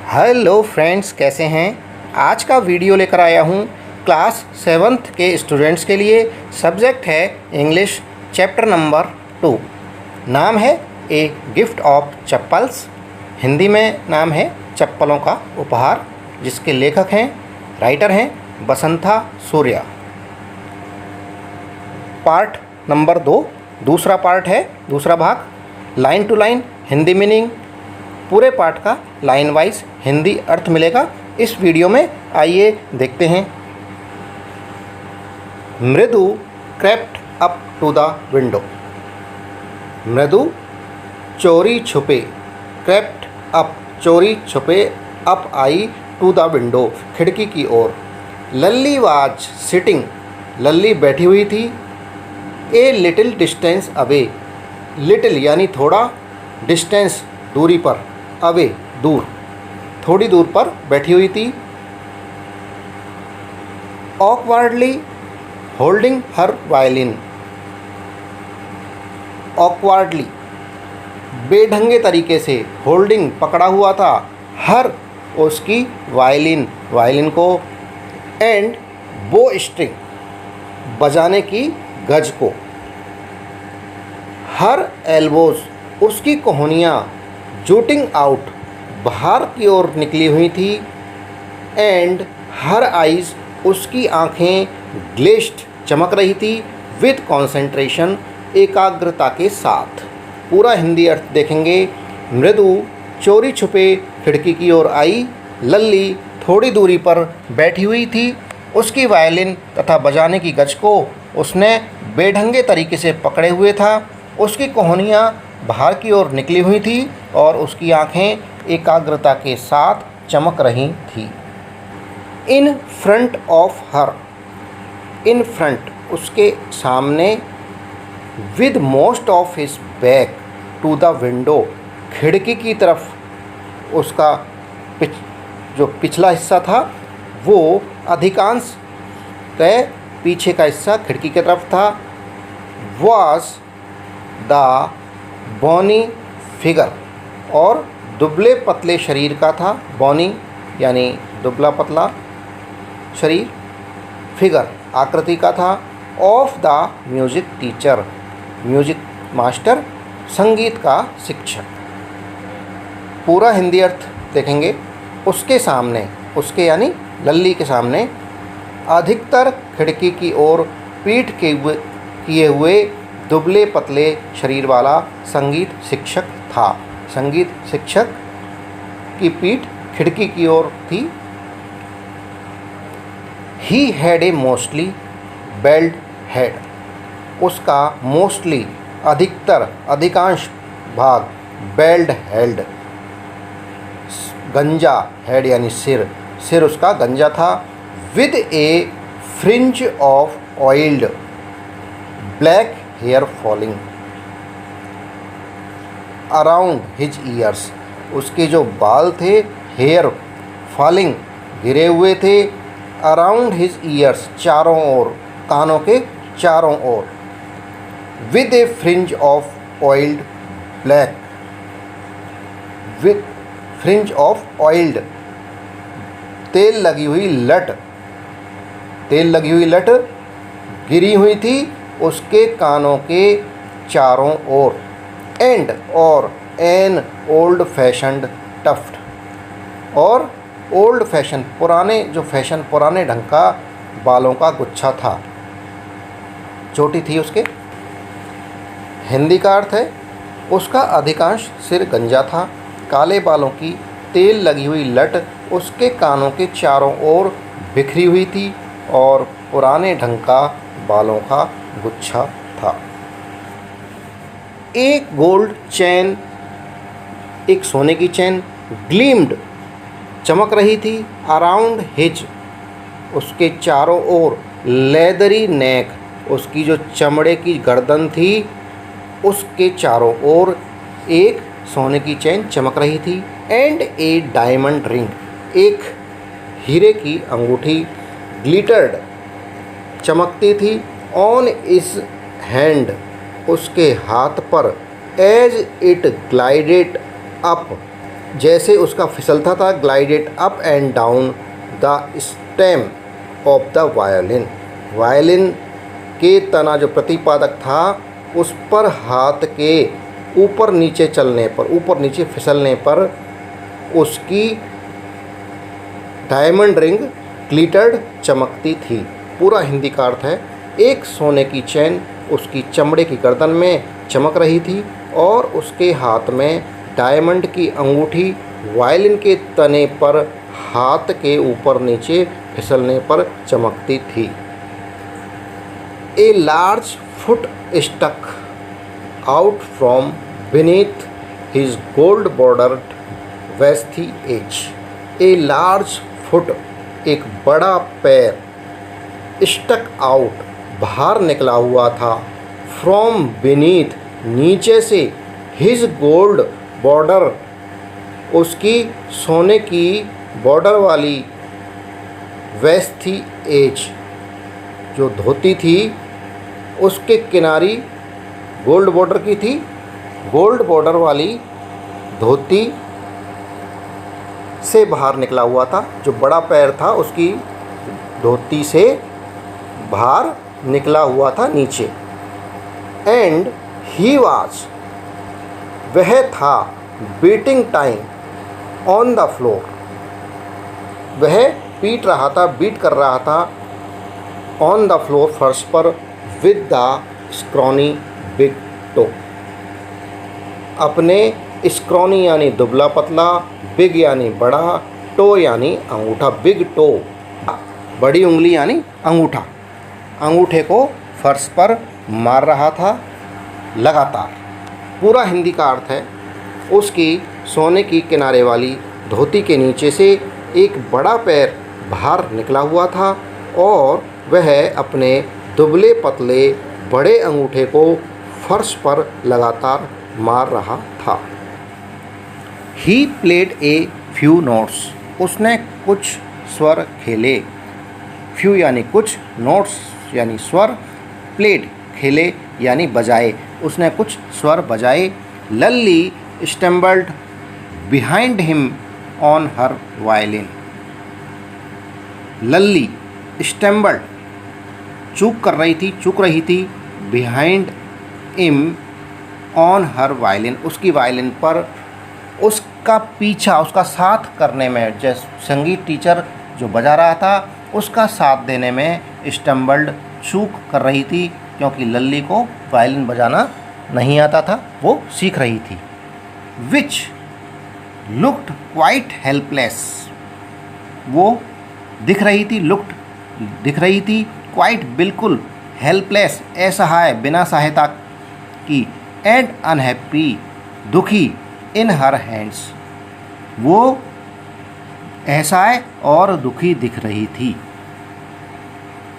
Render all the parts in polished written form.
Hello friends, कैसे हैं। आज का वीडियो लेकर आया हूँ क्लास 7th के स्टूडेंट्स के लिए। सब्जेक्ट है इंग्लिश, चैप्टर नंबर 2। नाम है a gift of chappals. Hindi में नाम है चप्पलों का उपहार, जिसके लेखक हैं, राइटर हैं बसंता सूर्या। पार्ट नंबर 2 दूसरा पार्ट है, दूसरा भाग line to line Hindi meaning. पूरे पार्ट का लाइन वाइज हिंदी अर्थ मिलेगा इस वीडियो में। आइए देखते हैं। Mridu crept up to the window. Mridu चोरी छुपे, क्रेप्ट अप चोरी छुपे, up I to the window खिड़की की ओर। लल्ली वाज सिटिंग, लल्ली बैठी हुई थी। A little distance away, little यानी थोड़ा, डिस्टेंस दूरी पर, अवे दूर, थोड़ी दूर पर बैठी हुई थी। ऑकवर्डली होल्डिंग हर वायलिन, ऑकवर्डली बेढंगे तरीके से, होल्डिंग पकड़ा हुआ था, हर उसकी वायलिन, वायलिन को, एंड बो स्ट्रिंग बजाने की गज को। हर एल्बोज उसकी कोहनियाँ, जूटिंग आउट बाहर की ओर निकली हुई थी, एंड हर आइज़ उसकी आँखें ग्लेस्ड चमक रही थी, विद कॉन्सेंट्रेशन एकाग्रता के साथ। पूरा हिंदी अर्थ देखेंगे। मृदु चोरी छुपे खिड़की की ओर आई, लल्ली थोड़ी दूरी पर बैठी हुई थी, उसकी वायलिन तथा बजाने की गज को उसने बेढंगे तरीके से पकड़े हुए था, उसकी कोहनियाँ बाहर की ओर निकली हुई थी और उसकी आंखें एकाग्रता के साथ चमक रही थी। In front of her, in front उसके सामने, with most of his back to the window खिड़की की तरफ उसका जो पिछला हिस्सा था वो अधिकांश पीछे का हिस्सा खिड़की की तरफ था। वॉज द बॉनी फिगर, और दुबले पतले शरीर का था। बॉनी यानी दुबला पतला शरीर, फिगर आकृति का था। Of the music teacher, music master, संगीत का शिक्षक। पूरा हिंदी अर्थ देखेंगे। उसके सामने, उसके यानी लल्ली के सामने, अधिकतर खिड़की की ओर पीठ किए हुए दुबले पतले शरीर वाला संगीत शिक्षक था। संगीत शिक्षक की पीठ खिड़की की ओर थी। He had a mostly bald head, उसका मोस्टली अधिकतर, अधिकांश भाग, बेल्ड हेड गंजा, हेड यानी सिर, सिर उसका गंजा था। With a fringe of oiled black hair falling around his ears, उसके जो बाल थे, हेयर फॉलिंग गिरे हुए थे, अराउंड हिज ईयर्स चारों ओर, कानों के चारों ओर। With a fringe of oiled black, with fringe of oiled तेल लगी हुई लट, तेल लगी हुई लट गिरी हुई थी उसके कानों के चारों ओर। एंड और एन ओल्ड फैशन्ड टफ्ट, और ओल्ड फैशन पुराने, जो फैशन पुराने ढंग का बालों का गुच्छा था, चोटी थी उसके। हिंदी का अर्थ है उसका अधिकांश सिर गंजा था, काले बालों की तेल लगी हुई लट उसके कानों के चारों ओर बिखरी हुई थी और पुराने ढंग का बालों का गुच्छा था। एक गोल्ड चैन, एक सोने की चैन, ग्लीम्ड चमक रही थी, अराउंड हिज उसके चारों ओर, लेदरी नेक उसकी जो चमड़े की गर्दन थी उसके चारों ओर एक सोने की चैन चमक रही थी। एंड ए डायमंड रिंग, एक हीरे की अंगूठी, ग्लिटर्ड चमकती थी, ऑन इस हैंड उसके हाथ पर, एज इट ग्लाइडेड अप जैसे उसका फिसलता था, glided up and down the stem of the violin. Violin के तना जो प्रतिपादक था उस पर हाथ के ऊपर नीचे चलने पर, ऊपर नीचे फिसलने पर उसकी डायमंड रिंग ग्लिटर्ड चमकती थी। पूरा हिंदी का अर्थ है, एक सोने की चैन उसकी चमड़े की गर्दन में चमक रही थी और उसके हाथ में डायमंड की अंगूठी वायलिन के तने पर हाथ के ऊपर नीचे फिसलने पर चमकती थी। A large foot stuck out from beneath his gold bordered veshti edge. A large foot, एक बड़ा पैर, स्टक आउट, बाहर निकला हुआ था, फ्रॉम बीनीथ, नीचे से, हिज गोल्ड बॉर्डर, उसकी सोने की बॉर्डर वाली, वेस्टी एज, जो धोती थी उसके किनारी गोल्ड बॉर्डर की थी। गोल्ड बॉर्डर वाली धोती से बाहर निकला हुआ था, जो बड़ा पैर था उसकी धोती से बाहर निकला हुआ था नीचे। एंड ही वाज, वह था, beating time on the floor, वह पीट रहा था, बीट कर रहा था, ऑन द फ्लोर, फर्श पर, with the scrawny big toe, अपने स्क्रॉनी यानी दुबला पतला, बिग यानी बड़ा, टो यानी अंगूठा, बिग टो, बड़ी उंगली यानी अंगूठा, अंगूठे को फर्श पर मार रहा था लगातार। पूरा हिंदी का अर्थ है, उसकी सोने की किनारे वाली धोती के नीचे से एक बड़ा पैर बाहर निकला हुआ था और वह अपने दुबले पतले बड़े अंगूठे को फर्श पर लगातार मार रहा था। He played a few notes, उसने कुछ स्वर खेले। फ्यू यानी कुछ, नोट्स यानी स्वर, प्लेड खेले यानी बजाए, उसने कुछ स्वर बजाए। Lalli stumbled behind him on her violin. Lalli stumbled, चूक रही थी, behind him on her violin, उसकी वायलिन पर, उसका पीछा, उसका साथ करने में, जैसे संगीत टीचर जो बजा रहा था उसका साथ देने में स्टम्बल्ड, चूक कर रही थी, क्योंकि लल्ली को वायलिन बजाना नहीं आता था, वो सीख रही थी। विच लुक्ड क्वाइट हेल्पलेस, वो दिख रही थी, लुक्ड दिख रही थी, क्वाइट बिल्कुल, हेल्पलेस असहाय, बिना सहायता की, एंड अनहैप्पी दुखी, इन हर हैंड्स, वो असहाय और दुखी दिख रही थी।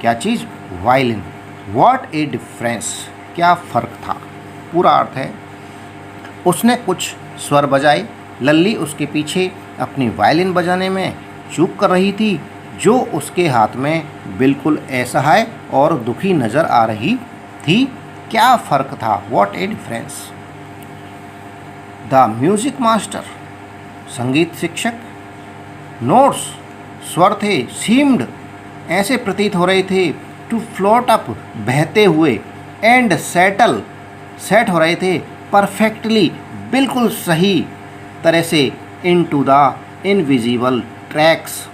क्या चीज़? वायलिन। व्हाट ए डिफरेंस, क्या फ़र्क था। पूरा अर्थ है, उसने कुछ स्वर बजाए, लल्ली उसके पीछे अपनी वायलिन बजाने में चूक कर रही थी, जो उसके हाथ में बिल्कुल असहाय और दुखी नज़र आ रही थी। क्या फ़र्क था? What A difference. The music master, संगीत शिक्षक, नोट्स, स्वर थे, सीम्ड, ऐसे प्रतीत हो रहे थे, टू फ्लोट अप, बहते हुए, एंड सेटल, सेट हो रहे थे, परफेक्टली, बिल्कुल सही तरह से, इनटू द इनविजिबल ट्रैक्स,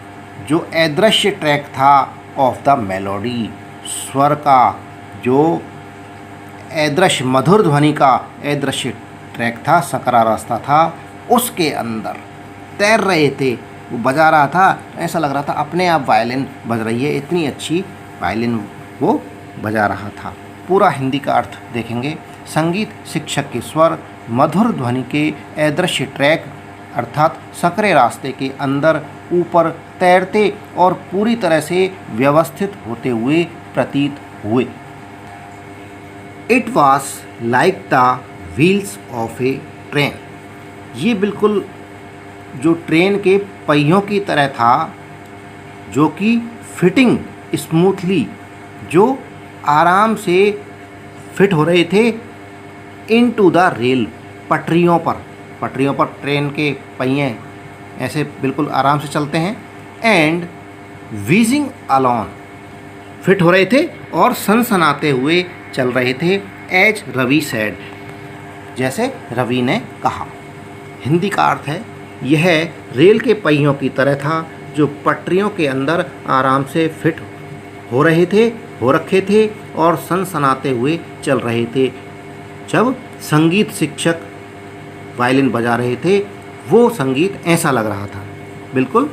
जो अदृश्य ट्रैक था, ऑफ द मेलोडी, स्वर का जो अदृश्य, मधुर ध्वनि का अदृश्य ट्रैक था, सकरा रास्ता था, उसके अंदर तैर रहे थे। वो बजा रहा था, ऐसा लग रहा था अपने आप वायलिन बज रही है, इतनी अच्छी वायलिन वो बजा रहा था। पूरा हिंदी का अर्थ देखेंगे। संगीत शिक्षक के स्वर मधुर ध्वनि के अदृश्य ट्रैक अर्थात सकरे रास्ते के अंदर ऊपर तैरते और पूरी तरह से व्यवस्थित होते हुए प्रतीत हुए। It was like the wheels of A train, ये बिल्कुल जो ट्रेन के पहियों की तरह था, जो कि फिटिंग स्मूथली, जो आराम से फिट हो रहे थे, इनटू द रेल, पटरियों पर, पटरियों पर ट्रेन के पहिए ऐसे बिल्कुल आराम से चलते हैं। एंड व्हीजिंग अलोन, फिट हो रहे थे और सनसनाते हुए चल रहे थे। एज रवि सेड, जैसे रवि ने कहा। हिंदी का अर्थ है यह रेल के पहियों की तरह था जो पटरियों के अंदर आराम से फिट हो रखे थे और सनसनाते हुए चल रहे थे। जब संगीत शिक्षक वायलिन बजा रहे थे वो संगीत ऐसा लग रहा था, बिल्कुल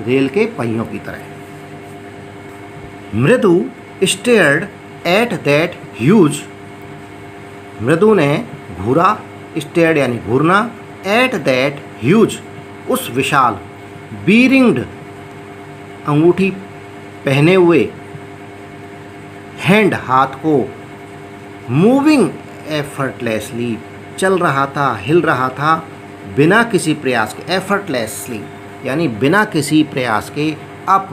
रेल के पहियों की तरह। मृदु स्टेयर्ड एट दैट ह्यूज, मृदु ने घूरा, स्टेयर्ड यानी घूरना, एट दैट ह्यूज उस विशाल, बीरिंग्ड अंगूठी पहने हुए, हैंड हाथ को, मूविंग एफर्टलेसली चल रहा था, हिल रहा था बिना किसी प्रयास के, एफर्टलेसली यानी बिना किसी प्रयास के, अप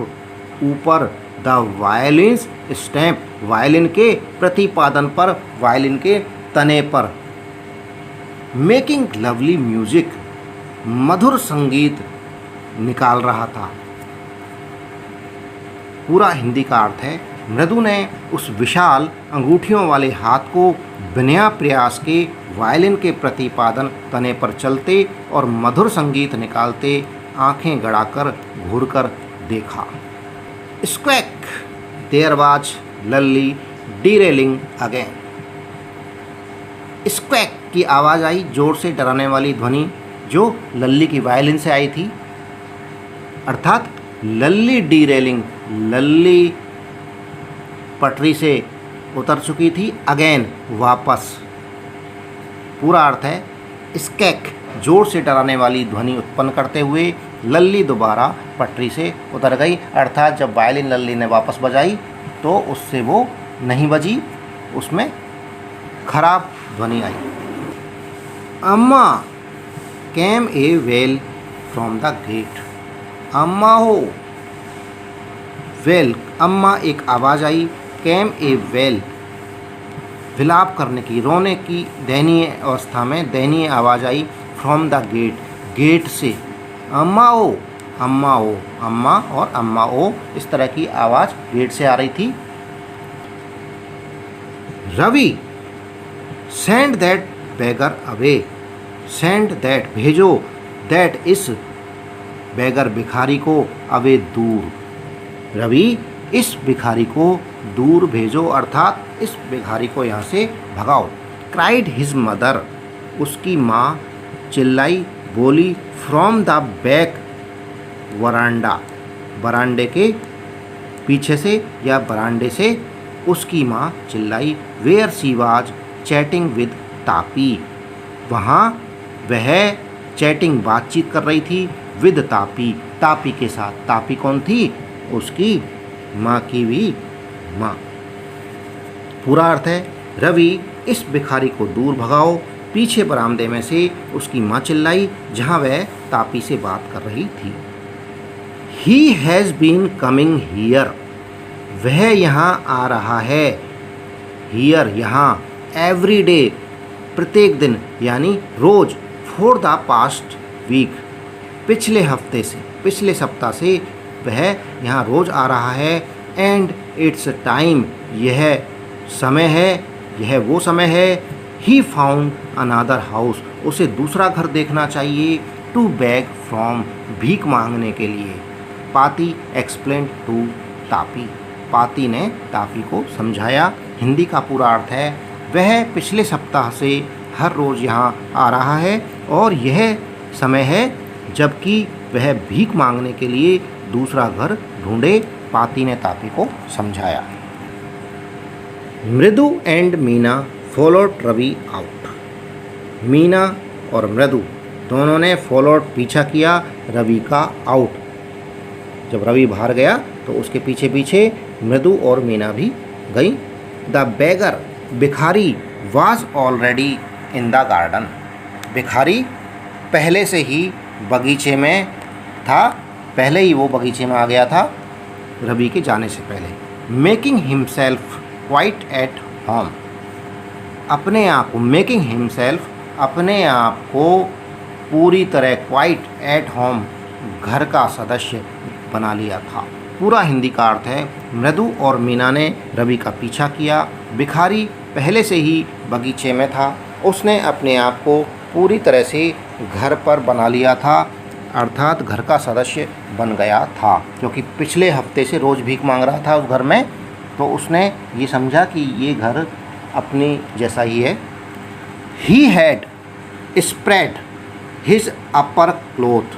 ऊपर, द वायलिन्स स्टैम्प वायलिन के प्रतिपादन पर, वायलिन के तने पर, मेकिंग लवली म्यूजिक मधुर संगीत निकाल रहा था। पूरा हिंदी का अर्थ है मृदु ने उस विशाल अंगूठियों वाले हाथ को बिना प्रयास के वायलिन के प्रतिपादन तने पर चलते और मधुर संगीत निकालते आंखें गड़ाकर घूरकर देखा। Squawk, there was Lalli derailing again. Squawk की आवाज़ आई, जोर से डराने वाली ध्वनि जो लल्ली की वायलिन से आई थी, अर्थात लल्ली डीरेलिंग, लल्ली पटरी से उतर चुकी थी, अगेन वापस। पूरा अर्थ है स्कैक, जोर से डराने वाली ध्वनि उत्पन्न करते हुए लल्ली दोबारा पटरी से उतर गई, अर्थात जब वायलिन लल्ली ने वापस बजाई तो उससे वो नहीं बजी, उसमें खराब ध्वनि आई। अम्मा केम ए वेल फ्रॉम द गेट, अम्मा हो, वेल, अम्मा एक आवाज़ आई, केम ए वेल विलाप करने की, रोने की दयनीय अवस्था में दयनीय आवाज़ आई, फ्रॉम द गेट, गेट से, अम्मा ओ, अम्मा ओ, अम्मा और अम्मा ओ इस तरह की आवाज़ गेट से आ रही थी। Ravi, send that beggar away, send that भेजो, दैट इस बेगर भिखारी को, अवे दूर, रवि इस भिखारी को दूर भेजो, अर्थात इस भिखारी को यहाँ से भगाओ। क्राइड हिज मदर, उसकी माँ चिल्लाई, बोली, फ्रॉम द बैक वरांडा, बरांडे के पीछे से या बरांडे से उसकी माँ चिल्लाई, where she was chatting with Tapi, वहाँ वह चैटिंग बातचीत कर रही थी, विद तापी, तापी के साथ। तापी कौन थी? उसकी माँ की भी माँ। पूरा अर्थ है रवि इस भिखारी को दूर भगाओ, पीछे बरामदे में से उसकी माँ चिल्लाई जहाँ वह तापी से बात कर रही थी। He has been coming here, वह यहाँ आ रहा है, हियर यहाँ, एवरी डे प्रत्येक दिन यानी रोज, फॉर द पास्ट वीक पिछले हफ्ते से, पिछले सप्ताह से वह यहाँ रोज आ रहा है। एंड इट्स टाइम, यह समय है, यह वो समय है। ही फाउंड अनादर हाउस, उसे दूसरा घर देखना चाहिए। टू बैग फ्रॉम, भीख मांगने के लिए। पाती एक्सप्लेन टू तापी, पाती ने तापी को समझाया। हिंदी का पूरा अर्थ है वह पिछले सप्ताह से हर रोज़ यहाँ आ रहा है और यह समय है जबकि वह भीख मांगने के लिए दूसरा घर ढूंढे। पाती ने तापी को समझाया। Mridu and Meena followed Ravi out, Meena और मृदु दोनों ने फॉलोड पीछा किया रवि का आउट। जब रवि बाहर गया तो उसके पीछे पीछे मृदु और मीना भी गई। द बेगर, भिखारी, was already in the garden, भिखारी पहले से ही बगीचे में था, पहले ही वो बगीचे में आ गया था रवि के जाने से पहले। Making himself quite at home, अपने आप को, मेकिंग हिमसेल्फ अपने आप को पूरी तरह क्वाइट एट होम, घर का सदस्य बना लिया था। पूरा हिंदी का अर्थ है, मृदु और मीना ने रवि का पीछा किया। भिखारी पहले से ही बगीचे में था। उसने अपने आप को पूरी तरह से घर पर बना लिया था, अर्थात घर का सदस्य बन गया था, क्योंकि पिछले हफ्ते से रोज़ भीख मांग रहा था उस घर में, तो उसने ये समझा कि ये घर अपनी जैसा ही है। He had spread his upper cloth,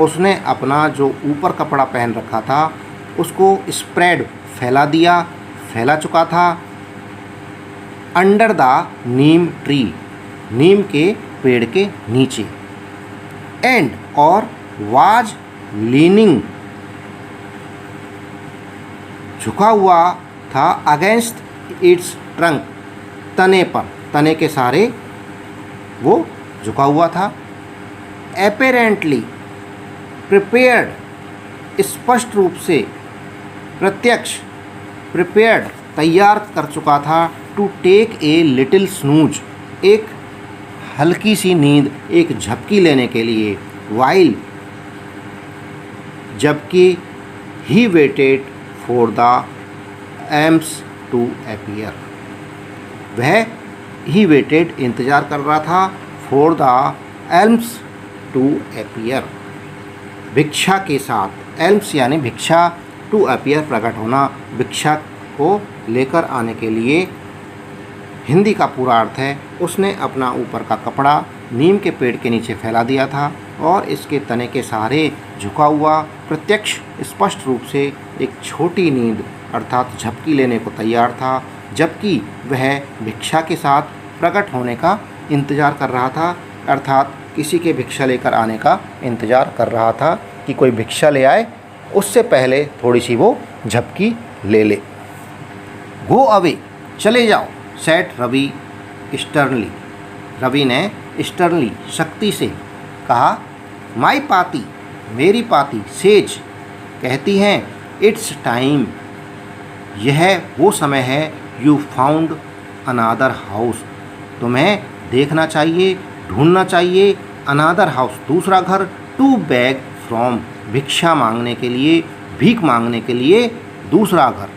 उसने अपना जो ऊपर कपड़ा पहन रखा था उसको स्प्रेड फैला चुका था। अंडर द नीम ट्री, नीम के पेड़ के नीचे। एंड और वाज लीनिंग, झुका हुआ था, अगेंस्ट इट्स ट्रंक, तने पर, तने के सहारे वो झुका हुआ था। एपेरेंटली प्रिपेयर्ड, स्पष्ट रूप से, प्रत्यक्ष, प्रिपेयर्ड, तैयार कर चुका था, to take a little snooze, एक हल्की सी नींद, एक झपकी लेने के लिए। वाइल, जबकि he waited for the alms to appear, वह ही वेटेड इंतज़ार कर रहा था, for the alms to appear, भिक्षा के साथ, एल्म्स यानी भिक्षा, टू अपीयर प्रकट होना, भिक्षा को लेकर आने के लिए। हिंदी का पूरा अर्थ है, उसने अपना ऊपर का कपड़ा नीम के पेड़ के नीचे फैला दिया था और इसके तने के सहारे झुका हुआ, प्रत्यक्ष, स्पष्ट रूप से एक छोटी नींद अर्थात झपकी लेने को तैयार था, जबकि वह भिक्षा के साथ प्रकट होने का इंतज़ार कर रहा था, अर्थात किसी के भिक्षा लेकर आने का इंतज़ार कर रहा था कि कोई भिक्षा ले आए, उससे पहले थोड़ी सी वो झपकी ले ले। गो अवे, चले जाओ, सेट रवि स्टर्नली, रवि ने स्टर्नली, शक्ति से कहा। माई पाती, मेरी पाती, सेज, कहती हैं, इट्स टाइम, यह वो समय है, यू फाउंड अनादर हाउस, तुम्हें देखना चाहिए, ढूंढना चाहिए, अनादर हाउस, दूसरा घर, टू बैग फ्रॉम, भिक्षा मांगने के लिए, भीख मांगने के लिए दूसरा घर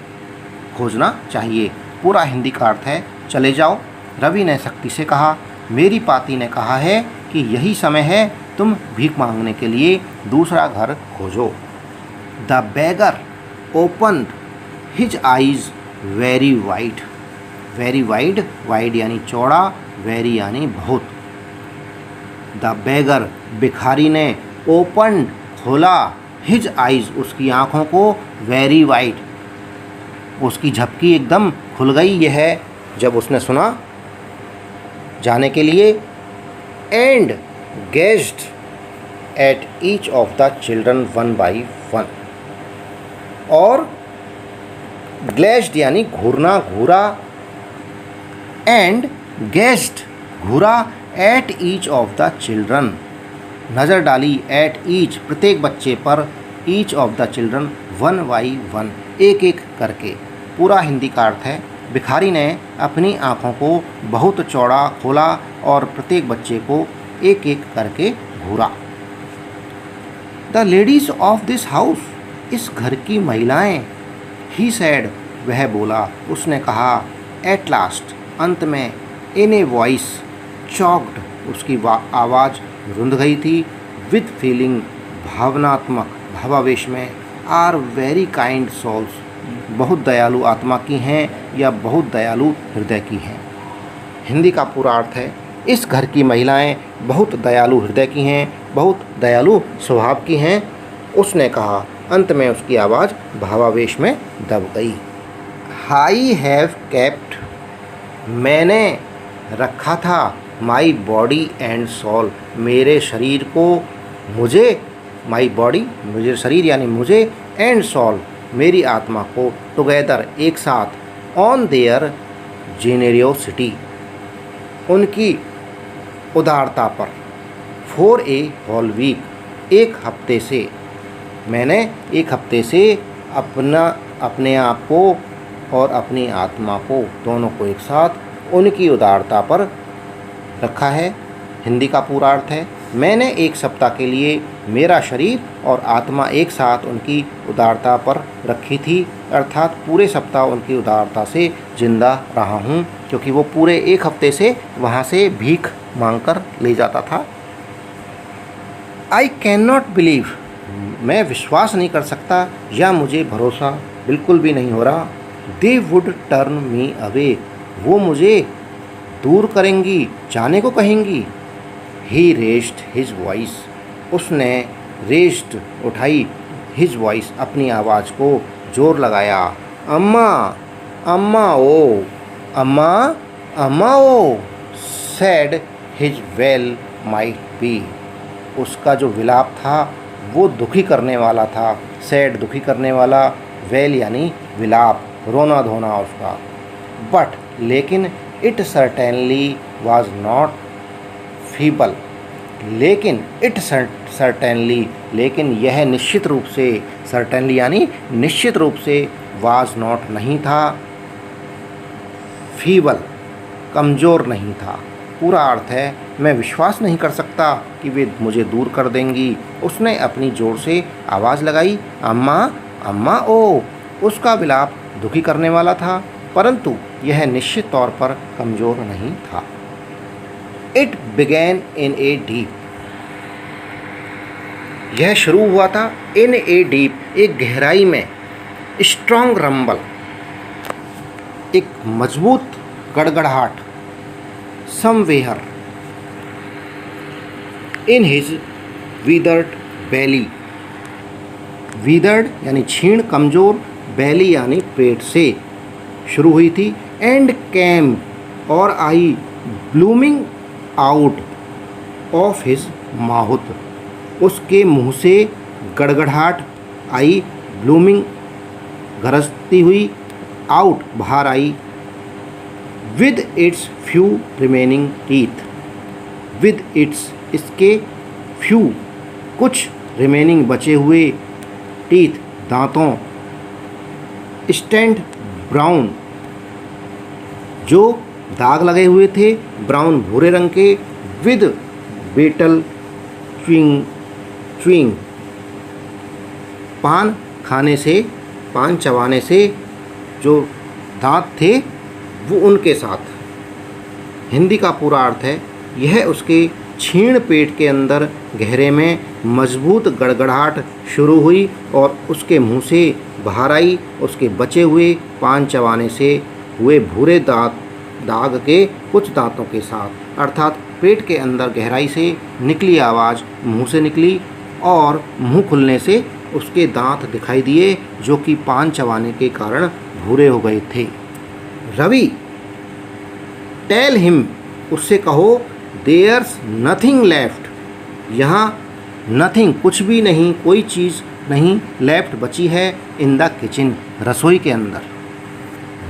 खोजना चाहिए। पूरा हिंदी का अर्थ है, चले जाओ, रवि ने शक्ति से कहा। मेरी पाती ने कहा है कि यही समय है, तुम भीख मांगने के लिए दूसरा घर खोजो। The beggar opened his eyes very wide, very wide, wide यानी चौड़ा, वेरी यानी बहुत। द बेगर, भिखारी ने, ओपन्ड, खोला, हिज आइज़, उसकी आँखों को, वेरी वाइड, उसकी झपकी एकदम खुल गई। यह है जब उसने सुना जाने के लिए। And gazed at each of the children one by one, और ग्लेज्ड यानी घूरना, घूरा, एंड गेज्ड, घूरा, at each of the children, नज़र डाली, एट ईच, प्रत्येक बच्चे पर, each of the children, one by one, एक एक करके। पूरा हिंदी का अर्थ है, भिखारी ने अपनी आँखों को बहुत चौड़ा खोला और प्रत्येक बच्चे को एक एक करके घूरा। The ladies of this house, इस घर की महिलाएं, ही सैड, वह बोला, उसने कहा, एट लास्ट, अंत में, इन ए वॉइस चॉक्ड, उसकी आवाज़ रुंध गई थी, विद फीलिंग, भावनात्मक, भावावेश में, आर वेरी काइंड सोल्स, बहुत दयालु आत्मा की हैं या बहुत दयालु हृदय की हैं। हिंदी का पूरा अर्थ है, इस घर की महिलाएं बहुत दयालु हृदय की हैं, बहुत दयालु स्वभाव की हैं, उसने कहा। अंत में उसकी आवाज़ भावावेश में दब गई। आई हैव केप्ट, मैंने रखा था, माई बॉडी एंड सोल, मेरे शरीर को, मुझे, माई बॉडी, मुझे शरीर यानी मुझे, एंड सोल, मेरी आत्मा को, टुगेदर, एक साथ, ऑन देयर जेनेरियोसिटी, उनकी उदारता पर, फॉर ए होल वीक, एक हफ्ते से, मैंने एक हफ्ते से अपने आप को और अपनी आत्मा को, दोनों को एक साथ, उनकी उदारता पर रखा है। हिंदी का पूरा अर्थ है, मैंने एक सप्ताह के लिए मेरा शरीर और आत्मा एक साथ उनकी उदारता पर रखी थी, अर्थात पूरे सप्ताह उनकी उदारता से जिंदा रहा हूँ, क्योंकि वो पूरे एक हफ्ते से वहाँ से भीख मांगकर ले जाता था। आई कैन नॉट बिलीव, मैं विश्वास नहीं कर सकता या मुझे भरोसा बिल्कुल भी नहीं हो रहा। They would turn me away, वो मुझे दूर करेंगी, जाने को कहेंगी। ही रेज्ड हिज वॉइस, उसने रेज्ड उठाई, हिज वॉइस अपनी आवाज़ को जोर लगाया। अम्मा amma O, amma amma O, said his well might be, उसका जो विलाप था वो दुखी करने वाला था। सैड दुखी करने वाला, वेल यानी विलाप, रोना धोना उसका। बट लेकिन it certainly was not feeble, लेकिन इट सर्टेनली, लेकिन यह निश्चित रूप से, सर्टेनली यानी निश्चित रूप से, वाज नॉट नहीं था, फीबल कमज़ोर नहीं था। पूरा अर्थ है मैं विश्वास नहीं कर सकता कि वे मुझे दूर कर देंगी। उसने अपनी जोर से आवाज़ लगाई, अम्मा अम्मा ओ, उसका विलाप दुखी करने वाला था, परंतु यह निश्चित तौर पर कमज़ोर नहीं था। It began in a deep, यह शुरू हुआ था इन ए डीप, एक गहराई में, स्ट्रॉन्ग रंबल, एक मजबूत गड़गड़ाहट, somewhere in his withered belly, withered यानी छीण कमज़ोर, बेली यानी पेट से शुरू हुई थी। एंड कैम और आई, blooming out of his mouth, उसके मुंह से गड़गड़ाहट आई, ब्लूमिंग गरजती हुई, आउट बाहर आई, with its few remaining teeth, with its इसके, फ्यू कुछ, रिमेनिंग बचे हुए, टीथ दांतों, स्टैंड ब्राउन जो दाग लगे हुए थे, ब्राउन भूरे रंग के, विद बेटल च्विंग, च्विंग पान खाने से, पान चबाने से जो दांत थे वो उनके साथ। हिंदी का पूरा अर्थ है यह उसके छीण पेट के अंदर गहरे में मजबूत गड़गड़ाहट शुरू हुई और उसके मुंह से बाहर आई, उसके बचे हुए पान चबाने से हुए भूरे दाग के कुछ दांतों के साथ, अर्थात पेट के अंदर गहराई से निकली आवाज़ मुंह से निकली और मुंह खुलने से उसके दांत दिखाई दिए जो कि पान चबाने के कारण भूरे हो गए थे। रवि, टेल हिम, उससे कहो, देयर्स नथिंग लेफ्ट, यहाँ नथिंग कुछ भी नहीं, कोई चीज़ नहीं, लेफ्ट बची है, इन द किचन रसोई के अंदर।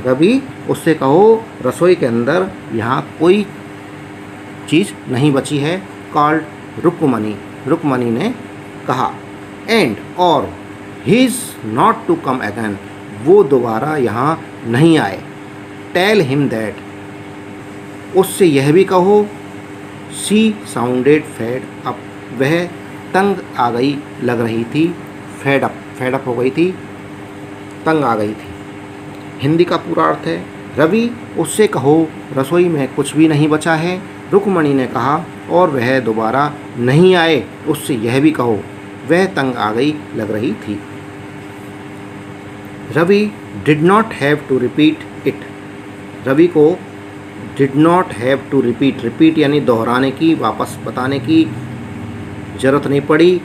रवि, उससे कहो रसोई के अंदर यहाँ कोई चीज़ नहीं बची है। कॉल्ड रुक्मणी, रुक्मणी ने कहा। एंड और, he is not to come again, वो दोबारा यहाँ नहीं आए। टेल हिम दैट, उससे यह भी कहो, शी साउंडेड फेड अप, वह तंग आ गई लग रही थी, फेड अप हो गई थी, तंग आ गई थी। हिंदी का पूरा अर्थ है रवि, उससे कहो रसोई में कुछ भी नहीं बचा है। रुक्मणी ने कहा और वह दोबारा नहीं आए, उससे यह भी कहो वह तंग आ गई लग रही थी। Ravi did not have to repeat it, Ravi को did not have to repeat, repeat यानी दोहराने की, वापस बताने की ज़रूरत नहीं पड़ी।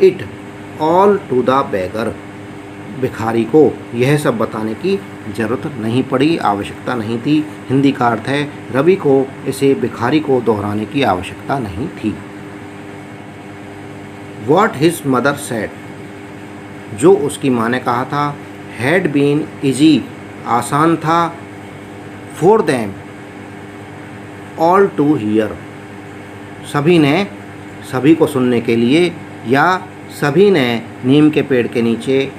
It all to the beggar, भिखारी को यह सब बताने की ज़रूरत नहीं पड़ी, आवश्यकता नहीं थी। हिंदी का अर्थ है रवि को इसे भिखारी को दोहराने की आवश्यकता नहीं थी। वॉट हिज मदर सेड, जो उसकी माँ ने कहा था, हैड बीन इजी, आसान था, for them all to hear, सभी ने, सभी को सुनने के लिए, या सभी ने नीम के पेड़ के नीचे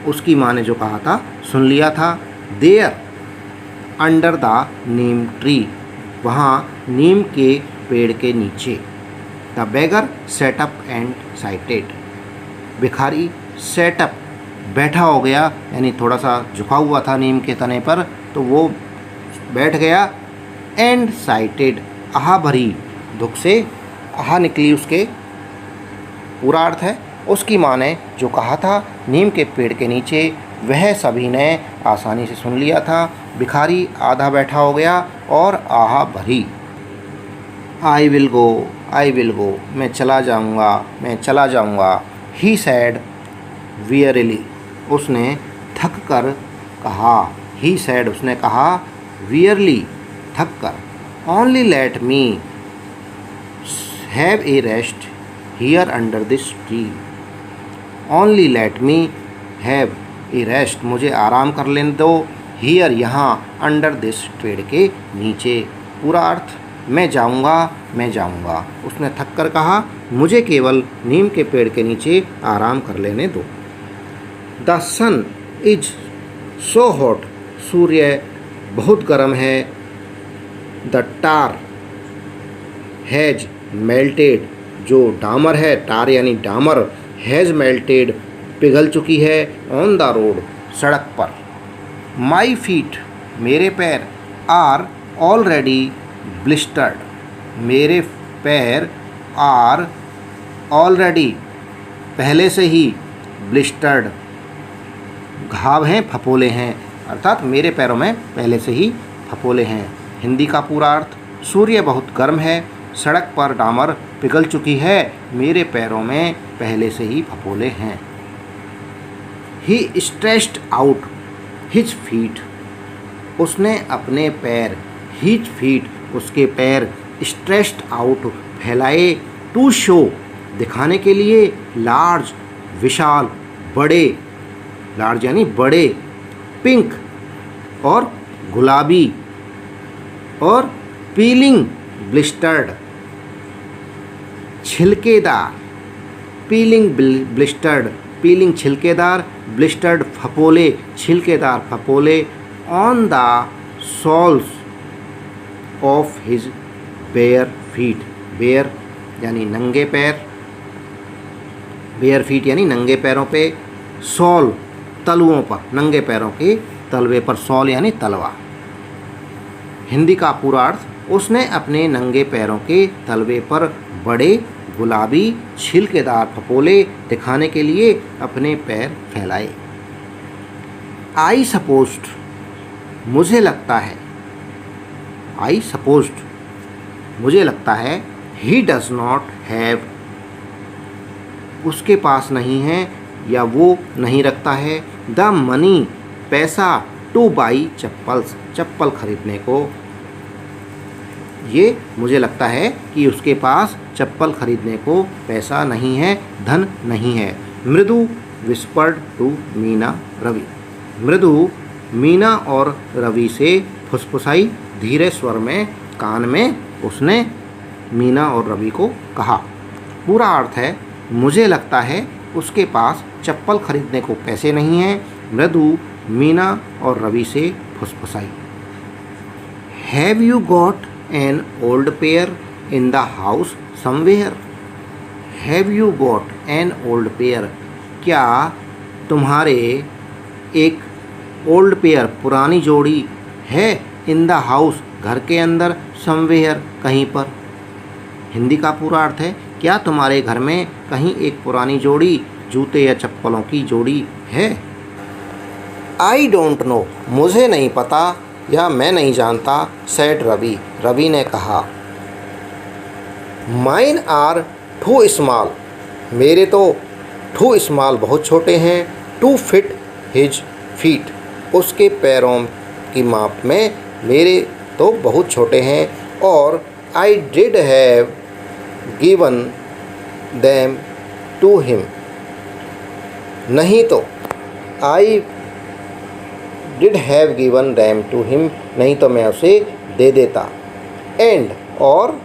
उसकी माँ ने जो कहा था सुन लिया था। There under the neem tree, वहाँ नीम के पेड़ के नीचे। The beggar sat up and sighed. भिखारी सेटअप बैठा हो गया, यानी थोड़ा सा झुका हुआ था नीम के तने पर, तो वो बैठ गया। एंड साइटेड, आह भरी, दुख से आह निकली उसके, पूरा अर्थ है उसकी माँ ने जो कहा था नीम के पेड़ के नीचे, वह सभी ने आसानी से सुन लिया था। भिखारी आधा बैठा हो गया और आह भरी। आई विल गो, मैं चला जाऊँगा। ही सैड वियरली, उसने थक कर कहा। ही सैड, उसने कहा। वियरली, थक कर। Only let me have a rest here under this tree. Only let me have a rest, मुझे आराम कर लेने दो। हियर, यहाँ, अंडर दिस, पेड़ के नीचे। पूरा अर्थ, मैं जाऊँगा। उसने थक कर कहा, मुझे केवल नीम के पेड़ के नीचे आराम कर लेने दो। The sun is so hot, सूर्य बहुत गर्म है। द टार हैज मेल्टेड, जो डामर है, टार यानी डामर, हैज़ मेल्टेड, पिघल चुकी है। ऑन द रोड, सड़क पर। माई फीट, मेरे पैर, आर ऑलरेडी ब्लिस्टर्ड, मेरे पैर, आर ऑलरेडी, पहले से ही, ब्लिस्टर्ड, घाव हैं, फफोले हैं, अर्थात मेरे पैरों में पहले से ही फफोले हैं। हिंदी का पूरा अर्थ, सूर्य बहुत गर्म है, सड़क पर डामर पिघल चुकी है, मेरे पैरों में पहले से ही फफोले हैं। ही स्ट्रेच्ड आउट हिज फीट, उसने अपने पैर, हिज फीट, उसके पैर, स्ट्रेच्ड आउट, फैलाए, टू शो, दिखाने के लिए, लार्ज, विशाल, बड़े, लार्ज यानी बड़े, पिंक और गुलाबी, और पीलिंग, ब्लिस्टर्ड, छिलकेदार। पीलिंग ब्लिस्टर्ड, पीलिंग छिलकेदार, ब्लिस्टर्ड फपोले, छिलकेदार फपोले। On the soles of his bare feet, bare यानी नंगे पैर, बेयर फीट यानी नंगे पैरों पे, सॉल तलुओं पर, नंगे पैरों के तलवे पर, सॉल यानी तलवा। हिंदी का पूरा अर्थ, उसने अपने नंगे पैरों के तलवे पर बड़े गुलाबी छिलकेदार फपोले दिखाने के लिए अपने पैर फैलाए। आई सपोज्ड, मुझे लगता है, आई सपोज्ड, मुझे लगता है, ही डज नॉट हैव, उसके पास नहीं है या वो नहीं रखता है, द मनी, पैसा, टू बाई चप्पल्स, चप्पल खरीदने को। ये मुझे लगता है कि उसके पास चप्पल खरीदने को पैसा नहीं है, धन नहीं है। मृदु विस्पर्ड टू मीना रवि, मृदु मीना और रवि से फुसफुसाई, धीरे स्वर में, कान में उसने मीना और रवि को कहा। पूरा अर्थ है, मुझे लगता है उसके पास चप्पल खरीदने को पैसे नहीं हैं, मृदु मीना और रवि से फुसफुसाई। Have you got an old pair in the house somewhere, have you got an old pair, क्या तुम्हारे एक ओल्ड पेयर, पुरानी जोड़ी है, इन द हाउस, घर के अंदर, समवेयर, कहीं पर। हिंदी का पूरा अर्थ है, क्या तुम्हारे घर में कहीं एक पुरानी जोड़ी, जूते या चप्पलों की जोड़ी है। आई डोंट नो, मुझे नहीं पता या मैं नहीं जानता, सेड रवि, रवि ने कहा। माइन आर टू स्मॉल, मेरे तो टू स्मॉल बहुत छोटे हैं, टू फिट हिज फीट, उसके पैरों की माप में मेरे तो बहुत छोटे हैं। और I did have given them to him, नहीं तो, I did have given them to him, नहीं तो मैं उसे दे देता। एंड और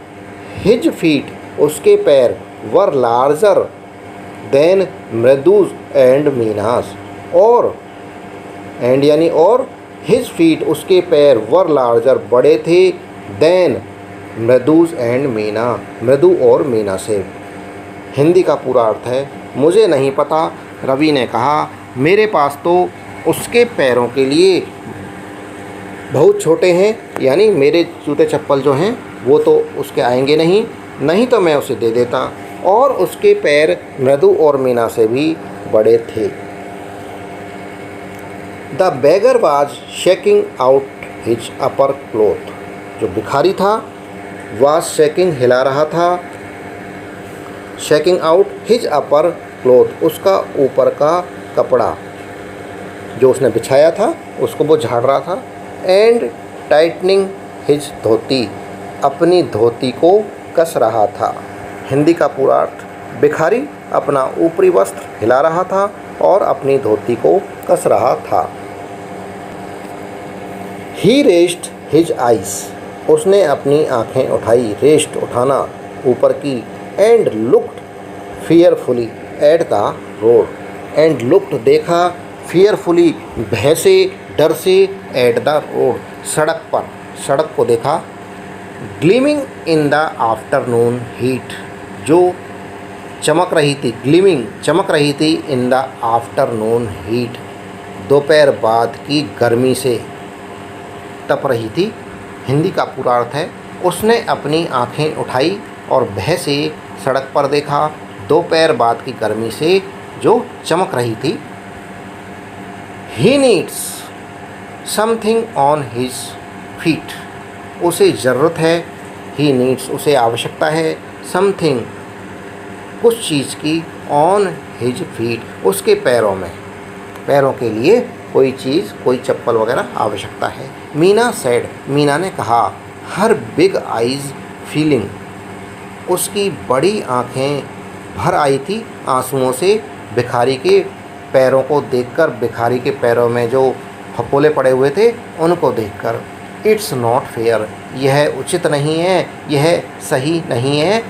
हिज फीट, उसके पैर, वर लार्जर देन मृदुज एंड मीनास, और एंड यानी और, हिज फीट, उसके पैर, वर लार्जर, बड़े थे, देन मृदुज एंड मीना, मृदु और मीना से। हिंदी का पूरा अर्थ है, मुझे नहीं पता, रवि ने कहा, मेरे पास तो उसके पैरों के लिए बहुत छोटे हैं, यानी मेरे जूते चप्पल जो हैं वो तो उसके आएंगे नहीं, नहीं तो मैं उसे दे देता, और उसके पैर मृदु और मीना से भी बड़े थे। The beggar was shaking out his upper cloth, जो भिखारी था वाज शेकिंग हिला रहा था, शेकिंग आउट हिज अपर क्लोथ उसका ऊपर का कपड़ा जो उसने बिछाया था उसको वो झाड़ रहा था, एंड टाइटनिंग हिज धोती अपनी धोती को कस रहा था। हिंदी का पूरा अर्थ, भिखारी अपना ऊपरी वस्त्र हिला रहा था और अपनी धोती को कस रहा था। ही रेस्ड हिज आइज, उसने अपनी आँखें उठाई, रेस्ट उठाना ऊपर की, and looked fearfully at the road, and looked देखा, फियरफुली भय से डर से, एट द रोड सड़क पर, सड़क को देखा, gleaming in the afternoon heat जो चमक रही थी, ग्लीमिंग चमक रही थी, इन द आफ्टरनून हीट दोपहर बाद की गर्मी से तप रही थी। हिंदी का पूरा अर्थ है, उसने अपनी आँखें उठाई और भय से सड़क पर देखा, दोपहर बाद की गर्मी से जो चमक रही थी। He needs something on his feet, उसे ज़रूरत है, ही नीड्स उसे आवश्यकता है, समथिंग कुछ चीज़ की, ऑन हिज फीट उसके पैरों में, पैरों के लिए कोई चीज़, कोई चप्पल वगैरह आवश्यकता है। मीना सेड, मीना ने कहा, हर बिग आइज़ फीलिंग, उसकी बड़ी आँखें भर आई थी आंसुओं से भिखारी के पैरों को देखकर, भिखारी के पैरों में जो फपोले पड़े हुए थे उनको देखकर। इट्स नॉट फेयर, यह उचित नहीं है, यह सही नहीं है।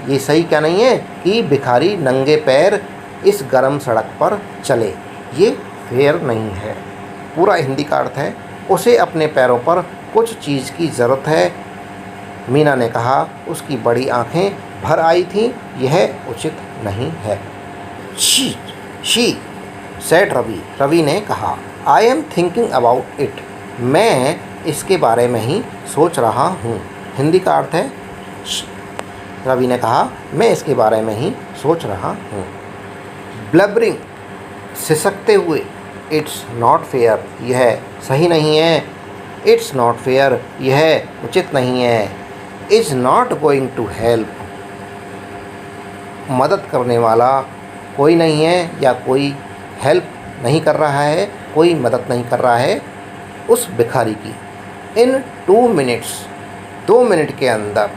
ये सही क्या नहीं है कि भिखारी नंगे पैर इस गर्म सड़क पर चले, ये फेयर नहीं है। पूरा हिंदी का अर्थ है, उसे अपने पैरों पर कुछ चीज़ की ज़रूरत है। मीना ने कहा, उसकी बड़ी आँखें भर आई थीं, यह उचित नहीं है। शी सेड रवि, रवि ने कहा, I am thinking about it, मैं इसके बारे में ही सोच रहा हूँ। हिंदी का अर्थ है, रवि ने कहा, मैं इसके बारे में ही सोच रहा हूँ। ब्लबरिंग सिसकते हुए, इट्स नॉट फेयर, यह सही नहीं है, इट्स नॉट फेयर, यह उचित नहीं है। Is not going to help, मदद करने वाला कोई नहीं है, या कोई हेल्प नहीं कर रहा है, कोई मदद नहीं कर रहा है उस भिखारी की। इन 2 मिनट्स, 2 मिनट के अंदर,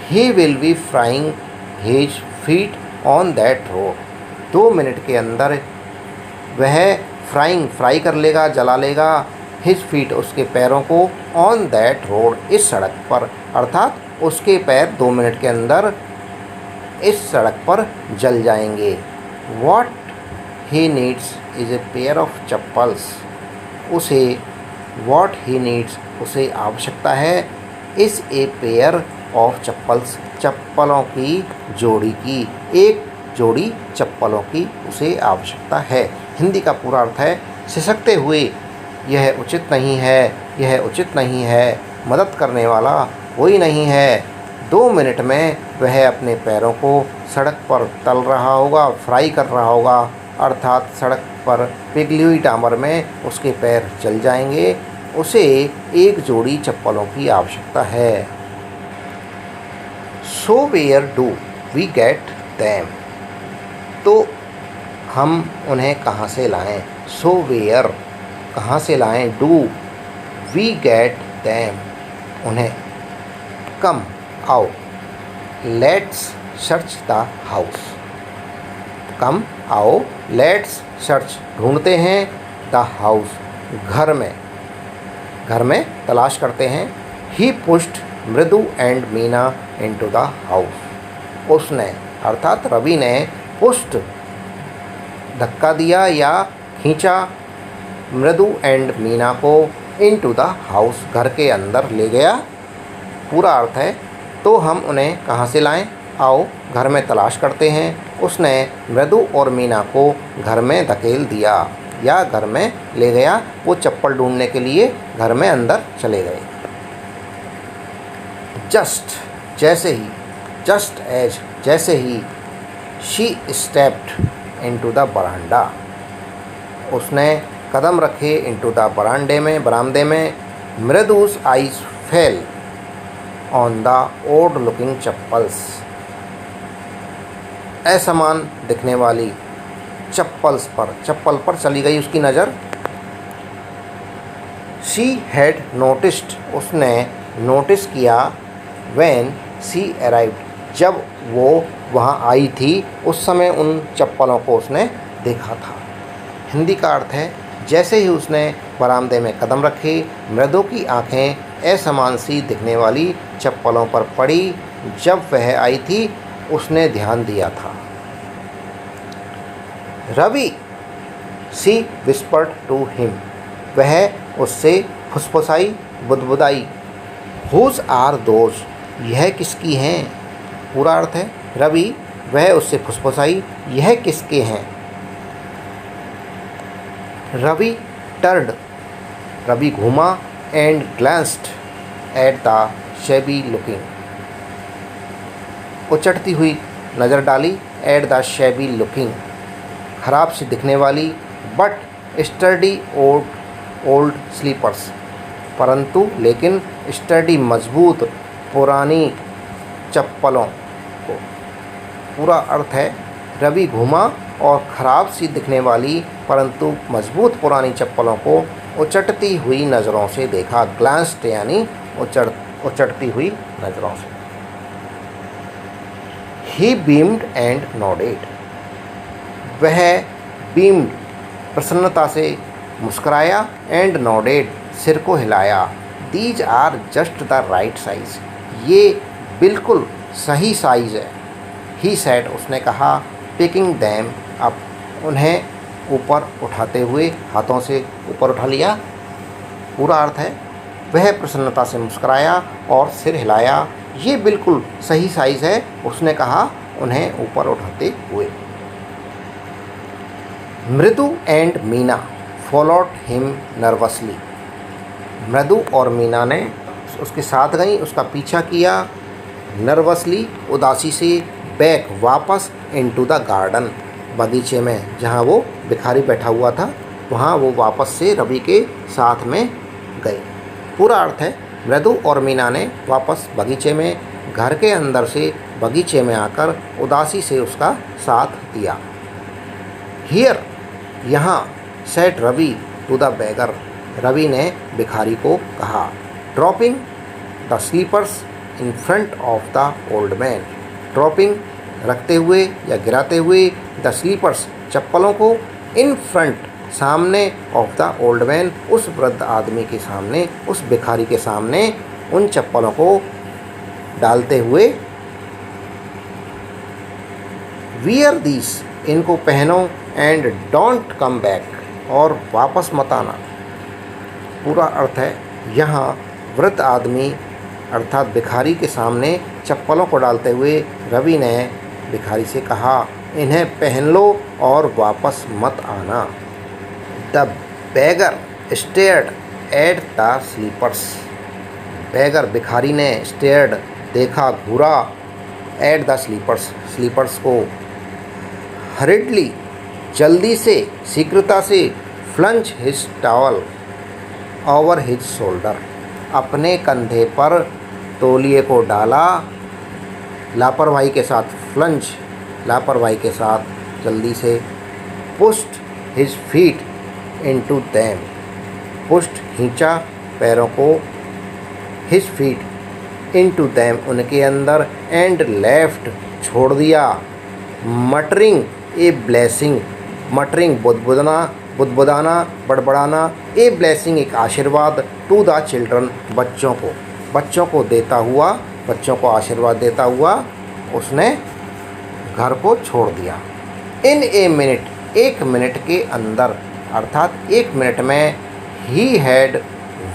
he will be frying his feet on that road, 2 minute के अंदर वह फ्राई कर लेगा, जला लेगा, हिज फीट उसके पैरों को, ऑन दैट रोड इस सड़क पर, अर्थात उसके पैर 2 मिनट के अंदर इस सड़क पर जल जाएंगे। What he needs is a pair of chappals, उसे वॉट ही नीड्स उसे आवश्यकता है, is a pair of chappals चप्पलों की जोड़ी की, एक जोड़ी चप्पलों की उसे आवश्यकता है। हिंदी का पूरा अर्थ है, सिसकते हुए, यह उचित नहीं है, यह उचित नहीं है, मदद करने वाला कोई नहीं है। 2 मिनट में वह अपने पैरों को सड़क पर तल रहा होगा, फ्राई कर रहा होगा, अर्थात सड़क पर पिघली हुई डामर में उसके पैर जल जाएंगे, उसे एक जोड़ी चप्पलों की आवश्यकता है। So where do we get them, तो हम उन्हें कहाँ से लाएं। सो वेयर कहाँ से लाएं, डू वी गेट दैम उन्हें। कम आओ, लेट्स सर्च द हाउस, कम आओ, लेट्स सर्च ढूंढते हैं, द हाउस घर में तलाश करते हैं। ही पुश्ड मृदु and Meena into the house, उसने अर्थात रवि ने पुश्ड धक्का दिया या खींचा, मृदु एंड मीना को इनटू द हाउस घर के अंदर ले गया। पूरा अर्थ है, तो हम उन्हें कहाँ से लाएं? आओ घर में तलाश करते हैं। उसने मृदु और मीना को घर में धकेल दिया या घर में ले गया। वो चप्पल ढूंढने के लिए घर में अंदर चले गए। जस्ट एज जैसे ही शी स्टेप्ड इनटू द बरामदा, उसने कदम रखे इनटू द बरामदे में, Mridu's eyes fell on the odd looking chappals, असमान दिखने वाली चप्पल पर चली गई उसकी नज़र। शी हैड नोटिस्ड, उसने नोटिस किया, व्हेन शी अराइव्ड, जब वो वहाँ आई थी उस समय उन चप्पलों को उसने देखा था। हिंदी का अर्थ है, जैसे ही उसने बरामदे में कदम रखे, मृदु की आंखें असमान सी दिखने वाली चप्पलों पर पड़ी। जब वह आई थी उसने ध्यान दिया था। रवि, सी विस्पर्ड टू हिम, वह उससे फुसफुसाई, बुदबुदाई। हुज आर दोज, यह किसकी हैं? पूरा अर्थ है, रवि, वह उससे फुसफुसाई, यह किसके हैं? रवि टर्ड, रवि घूमा, and glanced at the shabby looking, उचटती हुई नज़र डाली, एट द शैबी लुकिंग, खराब सी दिखने वाली, बट स्टर्डी ओल्ड स्लीपर्स, परंतु लेकिन स्टर्डी मजबूत पुरानी चप्पलों को। पूरा अर्थ है, रवि घूमा और ख़राब सी दिखने वाली परंतु मजबूत पुरानी चप्पलों को उचटती हुई नज़रों से देखा। ग्लांस्ड यानी उचटती हुई नज़रों से। ही बीम्ड एंड नोडेड, वह बीम्ड प्रसन्नता से मुस्कराया, एंड नोडेड सिर को हिलाया। These are just the right size, ये बिल्कुल सही साइज़ है। ही सेड, उसने कहा, पिकिंग दैम अप, उन्हें ऊपर उठाते हुए, हाथों से ऊपर उठा लिया। पूरा अर्थ है, वह प्रसन्नता से मुस्कराया और सिर हिलाया। ये बिल्कुल सही साइज़ है, उसने कहा, उन्हें ऊपर उठाते हुए। मृदु and Meena followed him nervously, मृदु और मीना ने उसके साथ गई, उसका पीछा किया। नर्वसली, उदासी से, बैक, वापस, इनटू द गार्डन, बगीचे में जहाँ वो भिखारी बैठा हुआ था, वहाँ वो वापस से रवि के साथ में गए। पूरा अर्थ है, मृदु और मीना ने वापस बगीचे में, घर के अंदर से बगीचे में आकर उदासी से उसका साथ दिया। हियर, यहाँ, said Ravi to the beggar, रवि ने भिखारी को कहा। Dropping the slippers in front of the old man, dropping रखते हुए या गिराते हुए, द स्लीपर्स चप्पलों को, इन फ्रंट सामने, ऑफ द ओल्ड मैन उस वृद्ध आदमी के सामने, उस भिखारी के सामने उन चप्पलों को डालते हुए। वियर दीस, इनको पहनो, एंड डोंट कम बैक, और वापस मत आना। पूरा अर्थ है, यहाँ वृद्ध आदमी अर्थात भिखारी के सामने चप्पलों को डालते हुए रवि ने भिखारी से कहा, इन्हें पहन लो और वापस मत आना। The beggar stared at the slippers, beggar भिखारी ने स्टेयर्ड देखा, घूरा, एट द स्लीपर्स स्लीपर्स को। हरिडली जल्दी से, शीघ्रता से, flung his towel over his shoulder, अपने कंधे पर तौलिए को डाला, लापरवाही के साथ, फ्लंज लापरवाही के साथ, जल्दी से। Pushed his feet into them, pushed खींचा पैरों को, हिज फीट इनटू दैम उनके अंदर, एंड लेफ्ट छोड़ दिया। मटरिंग ए ब्लेसिंग, मटरिंग बुदबुदाना, बड़बड़ाना, ए ब्लेसिंग एक आशीर्वाद, टू द चिल्ड्रन बच्चों को देता हुआ, बच्चों को आशीर्वाद देता हुआ उसने घर को छोड़ दिया। इन ए मिनट, एक मिनट के अंदर, अर्थात एक मिनट में, he had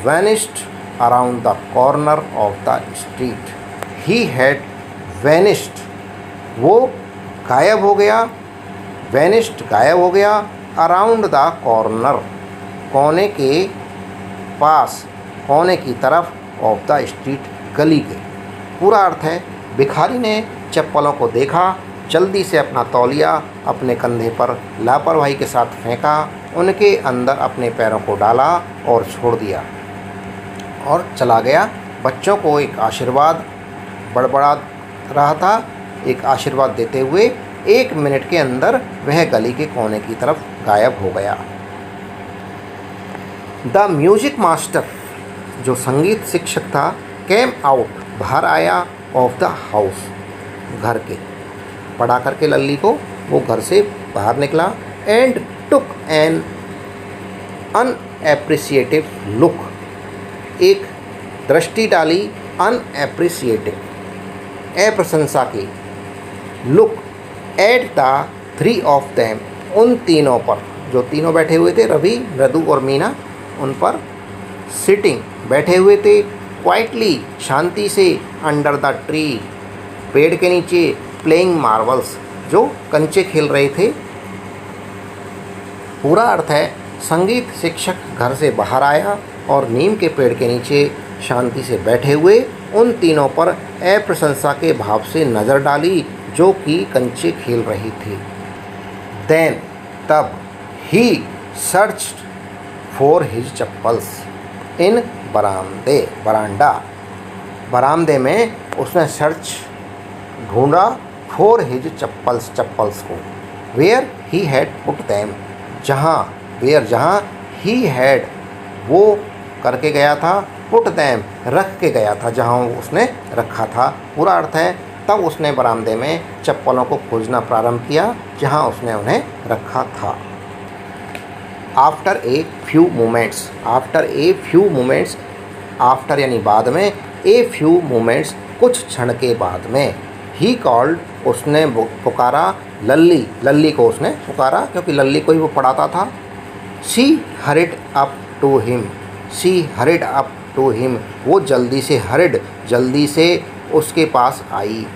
vanished around the corner of the street, he had vanished, वो गायब हो गया, वैनिश्ड गायब हो गया, अराउंड द कॉर्नर, कोने के पास, कोने की तरफ, ऑफ द स्ट्रीट, गली के। पूरा अर्थ है भिखारी ने चप्पलों को देखा, जल्दी से अपना तौलिया अपने कंधे पर लापरवाही के साथ फेंका, उनके अंदर अपने पैरों को डाला और छोड़ दिया और चला गया। बच्चों को एक आशीर्वाद बड़बड़ा रहा था, एक आशीर्वाद देते हुए 1 मिनट के अंदर वह गली के कोने की तरफ गायब हो गया। द म्यूजिक मास्टर, जो संगीत शिक्षक था, केम आउट, बाहर आया, ऑफ द हाउस, घर के। पढ़ा करके लल्ली को वो घर से बाहर निकला, एंड टुक एन अनएप्रिसिएटिव लुक, एक दृष्टि डाली, अनएप्रिसिएटिव, अप्रशंसा की, look at the 3 of them, उन तीनों पर, जो तीनों बैठे हुए थे, रवि, मृदु और मीना, उन पर, सिटिंग, बैठे हुए थे, क्वाइटली, शांति से, अंडर द ट्री, पेड़ के नीचे, प्लेइंग मार्वल्स, जो कंचे खेल रहे थे। पूरा अर्थ है संगीत शिक्षक घर से बाहर आया और नीम के पेड़ के नीचे शांति से बैठे हुए उन तीनों पर अप्रशंसा के भाव से नज़र डाली जो कि कंचे खेल रही थी। देन, तब, ही सर्च्ड फॉर हिज चप्पल्स इन बरामदे, बरामदे में उसने सर्च, ढूंढा, फॉर हिज चप्पल्स, चप्पल्स को, where he had put them, जहाँ ही हैड, वो करके गया था, पुट दैम, रख के गया था, जहाँ उसने रखा था। पूरा अर्थ है तब उसने बरामदे में चप्पलों को खोजना प्रारंभ किया जहाँ उसने उन्हें रखा था। After a few moments, after a few moments, after यानी बाद में, ए फ्यू मोमेंट्स, कुछ क्षण के बाद में, ही कॉल्ड, उसने पुकारा, लल्ली, लल्ली को उसने पुकारा क्योंकि लल्ली को ही वो पढ़ाता था। She hurried up to him, she hurried up to him, वो जल्दी से, हरिड, जल्दी से उसके पास आई।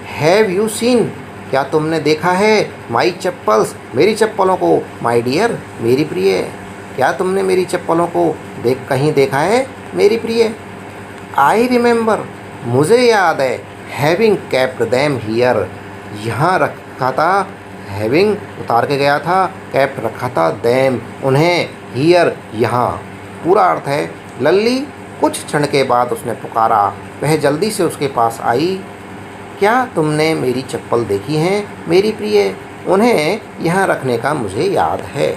हैव यू सीन, क्या तुमने देखा है, माई चप्पल्स, मेरी चप्पलों को, माई डियर, मेरी प्रिय, क्या तुमने मेरी चप्पलों को कहीं देखा है, मेरी प्रिय। आई रिमेंबर, मुझे याद है, हैविंग केप्ट दैम हियर, यहाँ रखा था, हैविंग उतार के गया था, केप्ट रखा था, दैम, उन्हें, हियर, यहाँ। पूरा अर्थ है लल्ली कुछ क्षण के बाद उसने पुकारा, वह जल्दी से उसके पास आई। क्या तुमने मेरी चप्पल देखी हैं, मेरी प्रिय, उन्हें यहाँ रखने का मुझे याद है।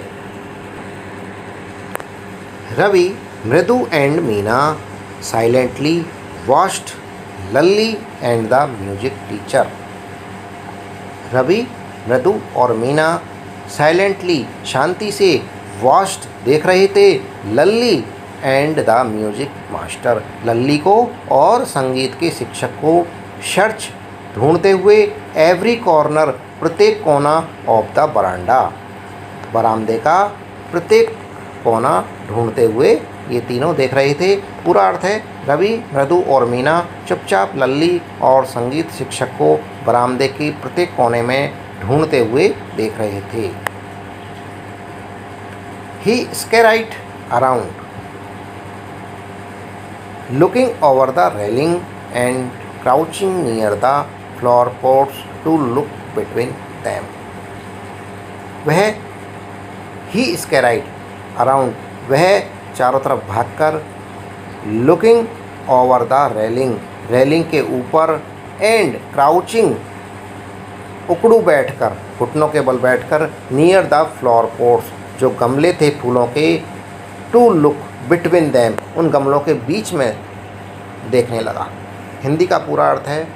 Ravi, Mridu and Meena silently watched Lalli and the music teacher. Ravi, Mridu और मीना साइलेंटली, शांति से, वॉच्ड, देख रहे थे, लल्ली एंड द म्यूजिक मास्टर, लल्ली को और संगीत के शिक्षक को, सर्च, ढूंढते हुए, एवरी कॉर्नर, प्रत्येक कोना, ऑफ द बरांडा, बरामदे का प्रत्येक कोना ढूंढते हुए ये तीनों देख रहे थे। पूरा अर्थ है रवि, मृदु और मीना चुपचाप लल्ली और संगीत शिक्षक को बरामदे की प्रत्येक कोने में ढूंढते हुए देख रहे थे। He scurried around, looking over the railing and crouching near the flower pots to look between them. वह, ही स्कैराइड अराउंड, वह चारों तरफ भागकर, looking over the railing, railing के ऊपर, एंड क्राउचिंग, उकड़ू बैठकर, घुटनों के बल बैठकर, नियर द फ्लावर पॉट्स, जो गमले थे फूलों के, टू लुक बिटवीन दैम, उन गमलों के बीच में देखने लगा। हिंदी का पूरा अर्थ है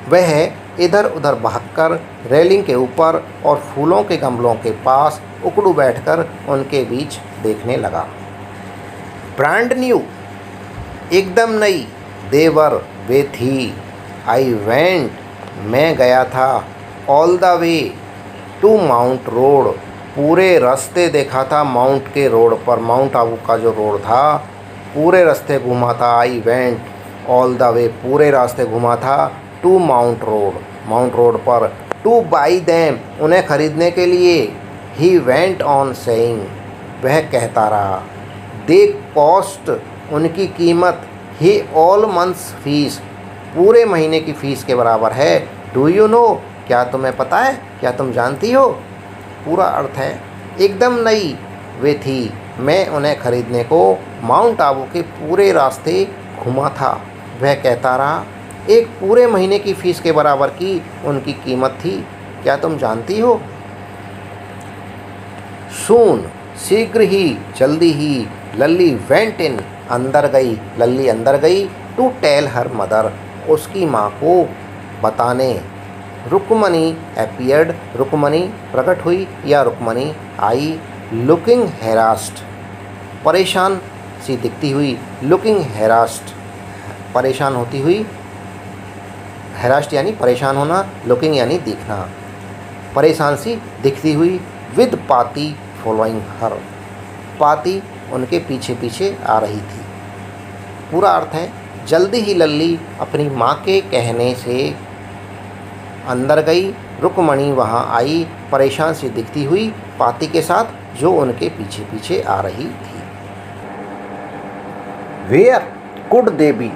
वह इधर उधर भागकर रेलिंग के ऊपर और फूलों के गमलों के पास उकड़ू बैठकर उनके बीच देखने लगा। ब्रांड न्यू, एकदम नई, देवर, वे थी, आई वेंट, मैं गया था, all the way, to Mount Road, पूरे रास्ते देखा था माउंट के रोड पर, माउंट आबू का जो रोड था पूरे रास्ते घूमा था। आई वेंट, ऑल द वे पूरे रास्ते घुमा था, टू माउंट रोड पर, टू बाई दैम उन्हें खरीदने के लिए, ही वेंट ऑन सेइंग वह कहता रहा, दे कॉस्ट उनकी कीमत, ही ऑल मंथ्स फीस पूरे महीने की फ़ीस के बराबर है, डू यू नो क्या तुम्हें पता है, क्या तुम जानती हो। पूरा अर्थ है एकदम नई वे थी, मैं उन्हें खरीदने को माउंट आबू के पूरे रास्ते घुमा था, वह कहता रहा, एक पूरे महीने की फ़ीस के बराबर की उनकी कीमत थी, क्या तुम जानती हो। सून शीघ्र ही, जल्दी ही, लल्ली वेंट इन अंदर गई, लल्ली अंदर गई, टू टेल हर मदर उसकी माँ को बताने, रुक्मणी अपीयर्ड रुक्मणी प्रकट हुई या रुक्मणी आई, लुकिंग हेरास्ड परेशान सी दिखती हुई, लुकिंग हेरास्ड परेशान होती हुई, हेरास्ड यानी परेशान होना, लुकिंग यानी दिखना, परेशान सी दिखती हुई, विद पाती फॉलोइंग हर पाती उनके पीछे पीछे आ रही थी। पूरा अर्थ है जल्दी ही लल्ली अपनी माँ के कहने से अंदर गई, रुक्मणी वहाँ आई परेशान सी दिखती हुई पाती के साथ जो उनके पीछे पीछे आ रही थी। वेयर कुड दे बी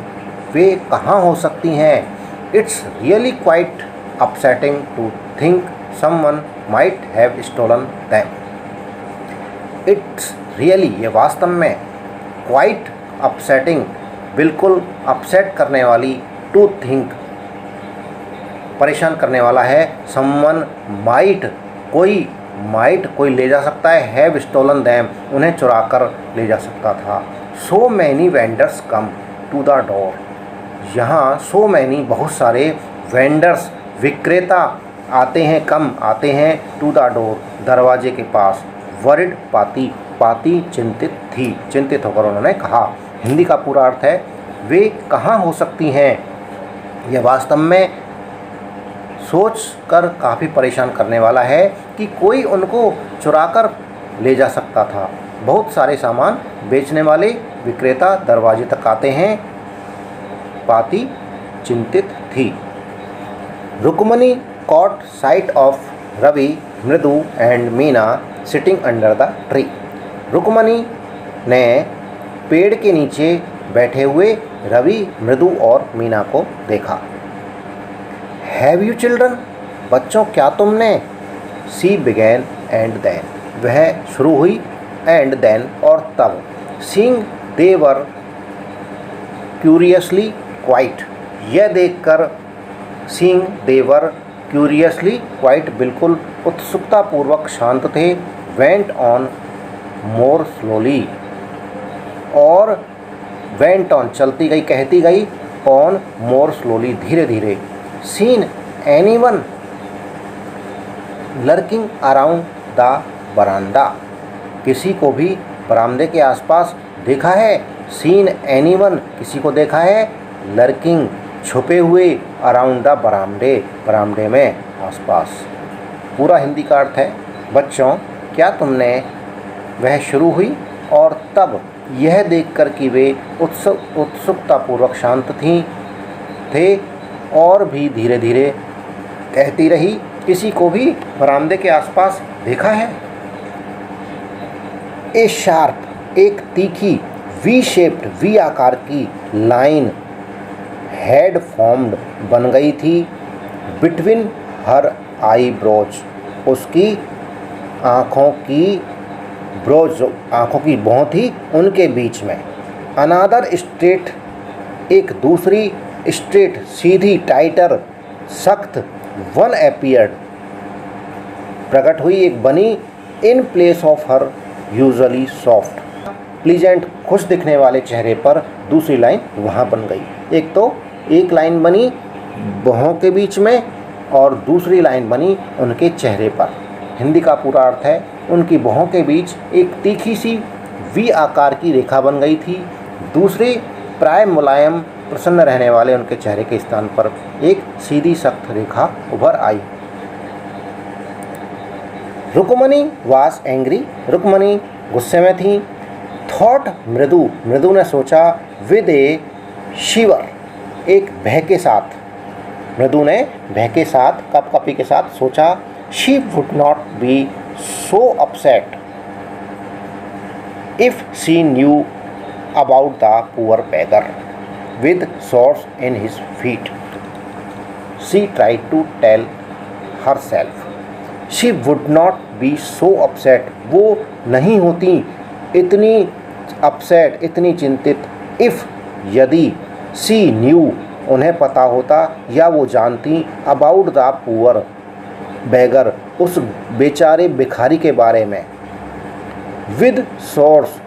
वे कहाँ हो सकती हैं, it's really quite upsetting to think someone might have stolen them. It's really ये वास्तव में, क्वाइट अपसेटिंग बिल्कुल अपसेट करने वाली, टू थिंक परेशान करने वाला है, समवन माइट कोई ले जा सकता है, हैव स्टोलन दैम उन्हें चुरा कर ले जा सकता था। So many vendors come to the door यहाँ सो मैनी बहुत सारे वेंडर्स विक्रेता आते हैं टू द डोर दरवाजे के पास, वरिड पाती चिंतित होकर उन्होंने कहा। हिंदी का पूरा अर्थ है वे कहाँ हो सकती हैं, यह वास्तव में सोच कर काफ़ी परेशान करने वाला है कि कोई उनको चुराकर ले जा सकता था। बहुत सारे सामान बेचने वाले विक्रेता दरवाजे तक आते हैं, पाती चिंतित थी। Rukmini caught sight of Ravi, Mridu and Meena sitting under the tree. Rukmini ने पेड़ के नीचे बैठे हुए रवि, मृदु और मीना को देखा। हैव यू चिल्ड्रन बच्चों क्या तुमने, सी बिगैन एंड देन वह शुरू हुई, एंड देन और तब, seeing they were curiously quiet यह देखकर, seeing they were curiously quiet बिल्कुल उत्सुकतापूर्वक शांत थे, वेंट ऑन मोर स्लोली और वेंट ऑन चलती गई कहती गई, ऑन मोर स्लोली धीरे धीरे, seen anyone lurking around the बरामदा किसी को भी बरामदे के आसपास देखा है, सीन एनीवन किसी को देखा है, लर्किंग छुपे हुए, अराउंड द बरामदे में आसपास। पूरा हिंदी का अर्थ है बच्चों क्या तुमने, वह शुरू हुई और तब यह देखकर कि वे उत्सुकतापूर्वक शांत थे और भी धीरे धीरे कहती रही, किसी को भी बरामदे के आसपास देखा है। ए शार्प एक तीखी, वी शेप्ड वी आकार की लाइन हैड फॉर्म्ड बन गई थी, बिटवीन हर आई ब्रोज उसकी आँखों की भौं थी उनके बीच में। अनादर स्ट्रेट एक दूसरी, स्ट्रेट सीधी, टाइटर सख्त, वन अपीयर्ड प्रकट हुई एक बनी, in place of her usually soft pleasant खुश दिखने वाले चेहरे पर दूसरी लाइन वहाँ बन गई। एक लाइन बनी भौं के बीच में और दूसरी लाइन बनी उनके चेहरे पर। हिंदी का पूरा अर्थ है उनकी भौं के बीच एक तीखी सी वी आकार की रेखा बन गई थी, दूसरी प्राय मुलायम प्रसन्न रहने वाले उनके चेहरे के स्थान पर एक सीधी सख्त रेखा उभर आई। रुक्मणी वाज एंग्री रुक्मणी गुस्से में थी, थॉट मृदु ने सोचा, विद ए शिवर एक भय के साथ, मृदु ने भय के साथ, कपकपी के साथ सोचा, she would not be so upset if she knew about the poor beggar with swords in his feet. She tried to tell herself. She would not be so upset. वो नहीं होती इतनी अपसेट, इतनी चिंतित, इफ़ यदि, she knew उन्हें पता होता या वो जानती, अबाउट द पुअर beggar उस बेचारे भिखारी के बारे में, विद सॉर्ड्स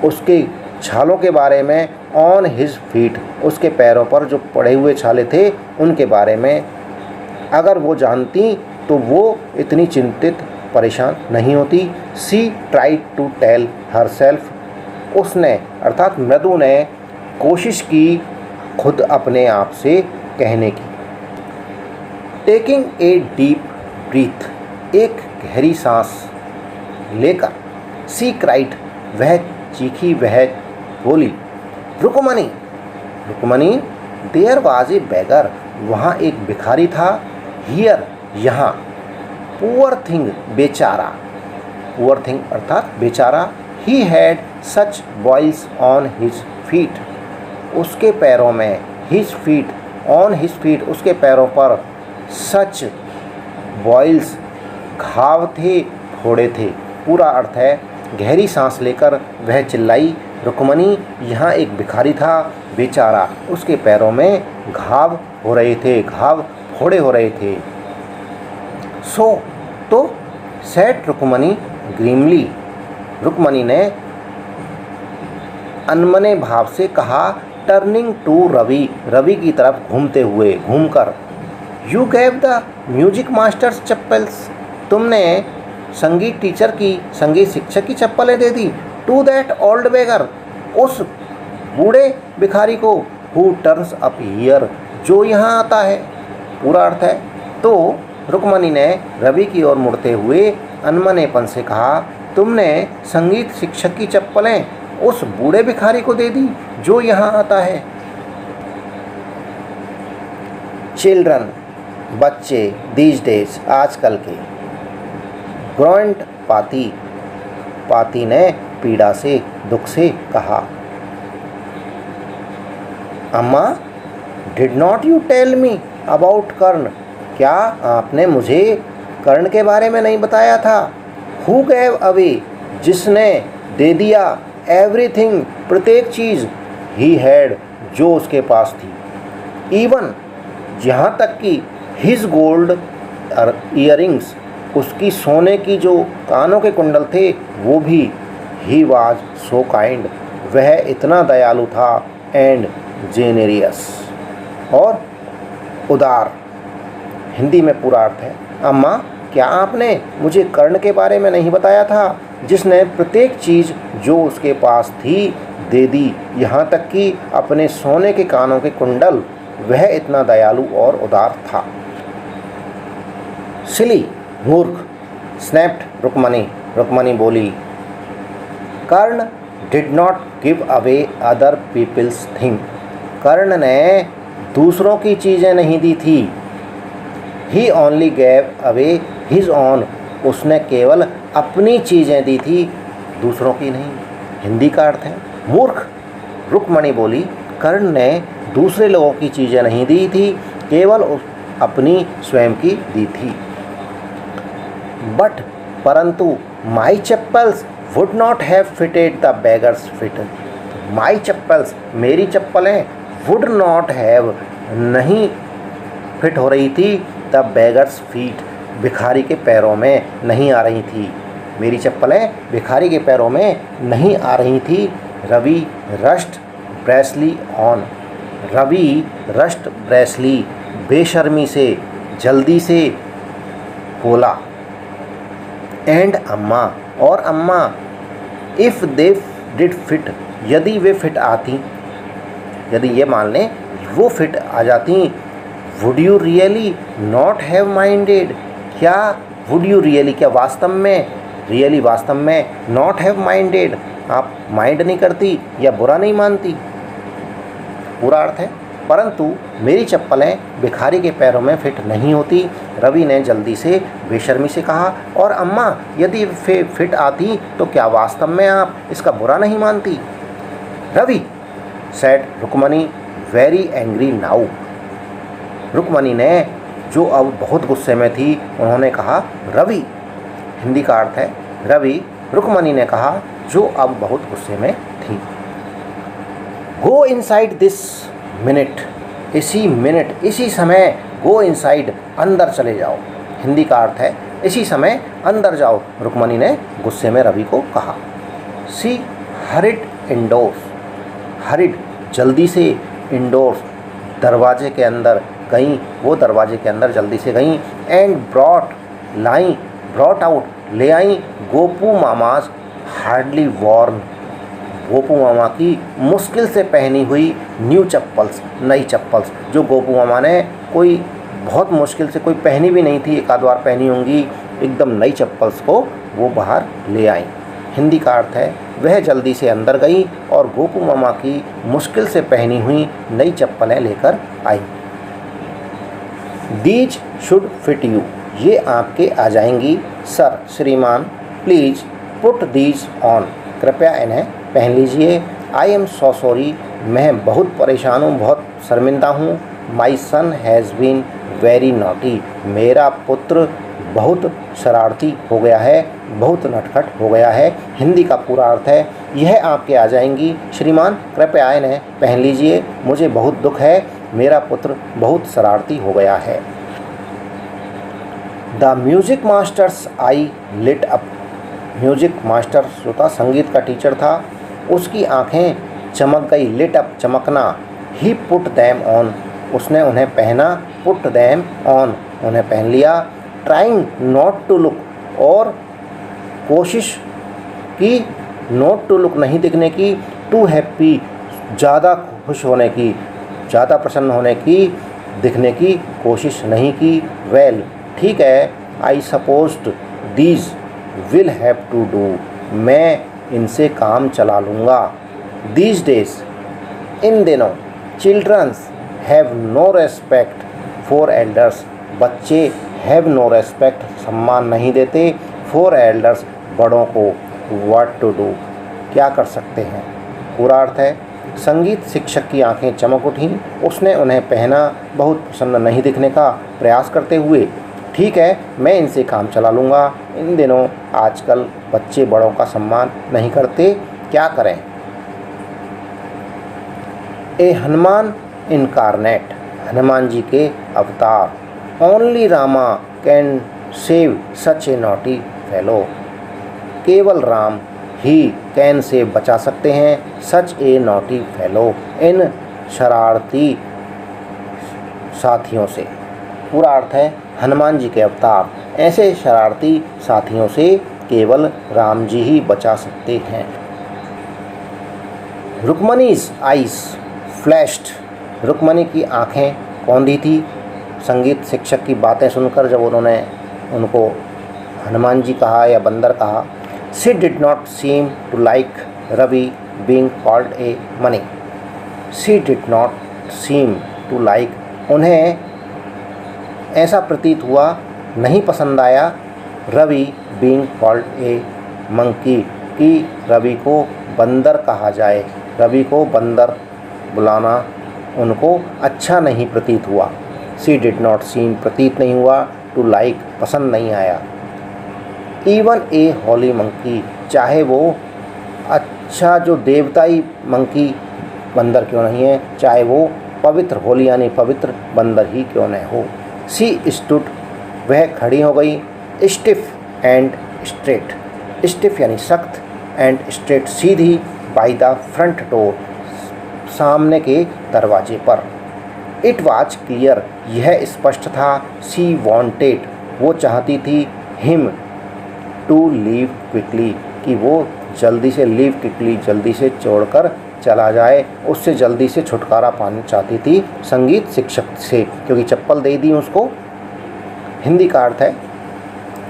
उसके छालों के बारे में, ऑन हिज फीट उसके पैरों पर जो पड़े हुए छाले थे उनके बारे में, अगर वो जानती तो वो इतनी चिंतित परेशान नहीं होती। She tried to tell herself, उसने अर्थात मृदु ने कोशिश की खुद अपने आप से कहने की। टेकिंग ए डीप ब्रीथ, एक गहरी सांस लेकर, सी क्राइड वह चीखी, वह बोली, Rukmini, Rukmini, there was a beggar वहाँ एक भिखारी था, हियर यहाँ, पुअर थिंग बेचारा, पुअर थिंग अर्थात बेचारा, he had such boils on his feet उसके पैरों में, his feet on his feet उसके पैरों पर, सच बॉइल्स घाव थे, फोड़े थे। पूरा अर्थ है, गहरी सांस लेकर वह चिल्लाई, रुक्मणी, यहाँ एक भिखारी था, बेचारा, उसके पैरों में घाव हो रहे थे, घाव फोड़े हो रहे थे। सो तो सेट रुक्मणी ग्रीमली, रुक्मणी ने अनमने भाव से कहा, टर्निंग टू रवि, रवि की तरफ घूमते हुए, घूमकर, you gave the music masters chappals, तुमने संगीत टीचर की, संगीत शिक्षक की चप्पलें दे दी, टू दैट ओल्ड बेगर उस बूढ़े भिखारी को, हु टर्न्स अप हियर जो यहाँ आता है। पूरा अर्थ है, तो रुक्मणी ने रवि की ओर मुड़ते हुए अनमनेपन से कहा, तुमने संगीत शिक्षक की चप्पलें उस बूढ़े भिखारी को दे दी जो यहाँ आता है। चिल्ड्रन, बच्चे, दीज डेज आजकल के, ग्रोंट पाती, पाती ने पीड़ा से, दुख से कहा, amma, did not you tell me about Karna, क्या आपने मुझे कर्ण के बारे में नहीं बताया था। हु गैव अवे, जिसने दे दिया, एवरीथिंग प्रत्येक चीज़, ही हैड जो उसके पास थी, इवन यहाँ तक कि हिज गोल्ड ईयरिंग्स उसकी सोने की जो कानों के कुंडल थे वो भी, ही वाज सो काइंड वह इतना दयालु था, एंड जेनेरियस और उदार। हिंदी में पूरा अर्थ है, अम्मा, क्या आपने मुझे कर्ण के बारे में नहीं बताया था, जिसने प्रत्येक चीज़ जो उसके पास थी दे दी, यहाँ तक कि अपने सोने के कानों के कुंडल, वह इतना दयालु और उदार था। सिली, मूर्ख, स्नैप्ड रुक्मणी, रुक्मणी बोली, Karna did not give away other people's thing, Karna ने दूसरों की चीज़ें नहीं दी थी, he only gave away his own, उसने केवल अपनी चीज़ें दी थी, दूसरों की नहीं। हिंदी का अर्थ है, मूर्ख, रुक्मणी बोली, कर्ण ने दूसरे लोगों की चीज़ें नहीं दी थी, केवल अपनी स्वयं की दी थी। बट परंतु, my chappals would not have fitted the beggar's feet, my chappals मेरी चप्पलें, वुड नॉट हैव नहीं फिट हो रही थी, द बेगर्स फीट भिखारी के पैरों में नहीं आ रही थी, मेरी चप्पलें भिखारी के पैरों में नहीं आ रही थी। Ravi rushed brazenly on, Ravi rushed brazenly बेशर्मी से, जल्दी से बोला, एंड अम्मा और अम्मा, इफ़ दे डिड फिट यदि वे फिट आती, यदि ये मान लें वो फिट आ जाती, would you really not have minded, क्या वुड यू रियली क्या वास्तव में, रियली वास्तव में, नॉट हैव माइंडेड आप माइंड नहीं करती या बुरा नहीं मानती। पूरा अर्थ है परंतु मेरी चप्पलें भिखारी के पैरों में फिट नहीं होती। रवि ने जल्दी से बेशर्मी से कहा, और अम्मा यदि फिट आती तो क्या वास्तव में आप इसका बुरा नहीं मानती? Ravi said Rukmani very angry now. Rukmani ने, जो अब बहुत गुस्से में थी, उन्होंने कहा रवि, हिंदी का अर्थ है रवि, रुक्मणी ने कहा जो अब बहुत गुस्से में थी। गो इनसाइड दिस मिनट, इसी समय, गो इनसाइड अंदर चले जाओ, हिंदी का अर्थ है इसी समय अंदर जाओ, रुक्मणी ने गुस्से में रवि को कहा। सी हरिड इंडोर्स, हरिड जल्दी से, इंडोर्स दरवाजे के अंदर गईं, वो दरवाजे के अंदर जल्दी से गईं। एंड ब्रॉट आउट ले आई गोपू मामाज हार्डली वॉर्न, गोपू मामा की मुश्किल से पहनी हुई न्यू चप्पल्स, नई चप्पल्स, जो गोपू मामा ने कोई बहुत मुश्किल से, कोई पहनी भी नहीं थी, एक आध बार पहनी होंगी, एकदम नई चप्पल्स को वो बाहर ले आई। हिंदी का अर्थ है वह जल्दी से अंदर गई और गोपू मामा की मुश्किल से पहनी हुई नई चप्पलें लेकर आई। दीज शुड फिट यू, ये आपके आ जाएंगी सर, श्रीमान, प्लीज़ पुट दीज ऑन, कृपया इन्हें पहन लीजिए। आई एम सो सॉरी, मैं बहुत परेशान हूँ, बहुत शर्मिंदा हूँ। माई सन हैज़ बीन वेरी नॉटी, मेरा पुत्र बहुत शरारती हो गया है, बहुत नटखट हो गया है। हिंदी का पूरा अर्थ है यह आपके आ जाएंगी श्रीमान, कृपया इन्हें पहन लीजिए, मुझे बहुत दुख है, मेरा पुत्र बहुत शरारती हो गया है। The music master's eye lit up, music master जो था, संगीत का टीचर था, उसकी आंखें चमक गई, लिट अप चमकना। ही पुट दैम ऑन, उसने उन्हें पहना, पुट दैम ऑन उन्हें पहन लिया। ट्राइंग नॉट टू लुक, और कोशिश की, नॉट टू लुक नहीं दिखने की, टू हैप्पी ज़्यादा खुश होने की, ज़्यादा प्रसन्न होने की, दिखने की कोशिश नहीं की। वेल ठीक है, I supposed these will have to do, मैं इनसे काम चला लूँगा। दीज डेज, इन दिनों, childrens have no respect for elders, बच्चे हैव नो रेस्पेक्ट सम्मान नहीं देते, फॉर एल्डर्स बड़ों को, व्हाट टू डू क्या कर सकते हैं। पूरा अर्थ है संगीत शिक्षक की आंखें चमक उठीं, उसने उन्हें पहना, बहुत प्रसन्न नहीं दिखने का प्रयास करते हुए। ठीक है, मैं इनसे काम चला लूँगा, इन दिनों आजकल बच्चे बड़ों का सम्मान नहीं करते, क्या करें। ए हनुमान इनकारनेट, हनुमान जी के अवतार। Only Rama can save such A naughty fellow, केवल राम ही कैन से बचा सकते हैं सच ए नॉटी फेलो, इन शरारती साथियों से। पूरा अर्थ है हनुमान जी के अवतार, ऐसे शरारती साथियों से केवल राम जी ही बचा सकते हैं। रुक्मणीज़ आइज़ फ्लैश्ड, रुक्मणी की आंखें कौंधी थी संगीत शिक्षक की बातें सुनकर, जब उन्होंने उनको हनुमान जी कहा या बंदर कहा। She did not seem to like Ravi being called a monkey, she did not seem to like, उन्हें ऐसा प्रतीत हुआ, नहीं पसंद आया, Ravi being called a monkey, कि रवि को बंदर कहा जाए, रवि को बंदर बुलाना उनको अच्छा नहीं प्रतीत हुआ। शी डिड नॉट सीम प्रतीत नहीं हुआ, टू लाइक पसंद नहीं आया। इवन ए हॉली मंकी, चाहे वो अच्छा जो देवताई मंकी बंदर क्यों नहीं है, चाहे वो पवित्र होली यानी पवित्र बंदर ही क्यों न हो। सी स्टूड, वह खड़ी हो गई। स्टिफ एंड स्ट्रेट, स्टिफ यानी सख्त, and straight Sidhi, by the front door, सामने के दरवाजे पर। इट वाज क्लियर, यह स्पष्ट था। सी वांटेड, वो चाहती थी। हिम टू लीव क्विकली, कि वो जल्दी से, लीव क्विकली जल्दी से छोड़कर चला जाए, उससे जल्दी से छुटकारा पाना चाहती थी संगीत शिक्षक से, क्योंकि चप्पल दे दी उसको। हिंदी का अर्थ है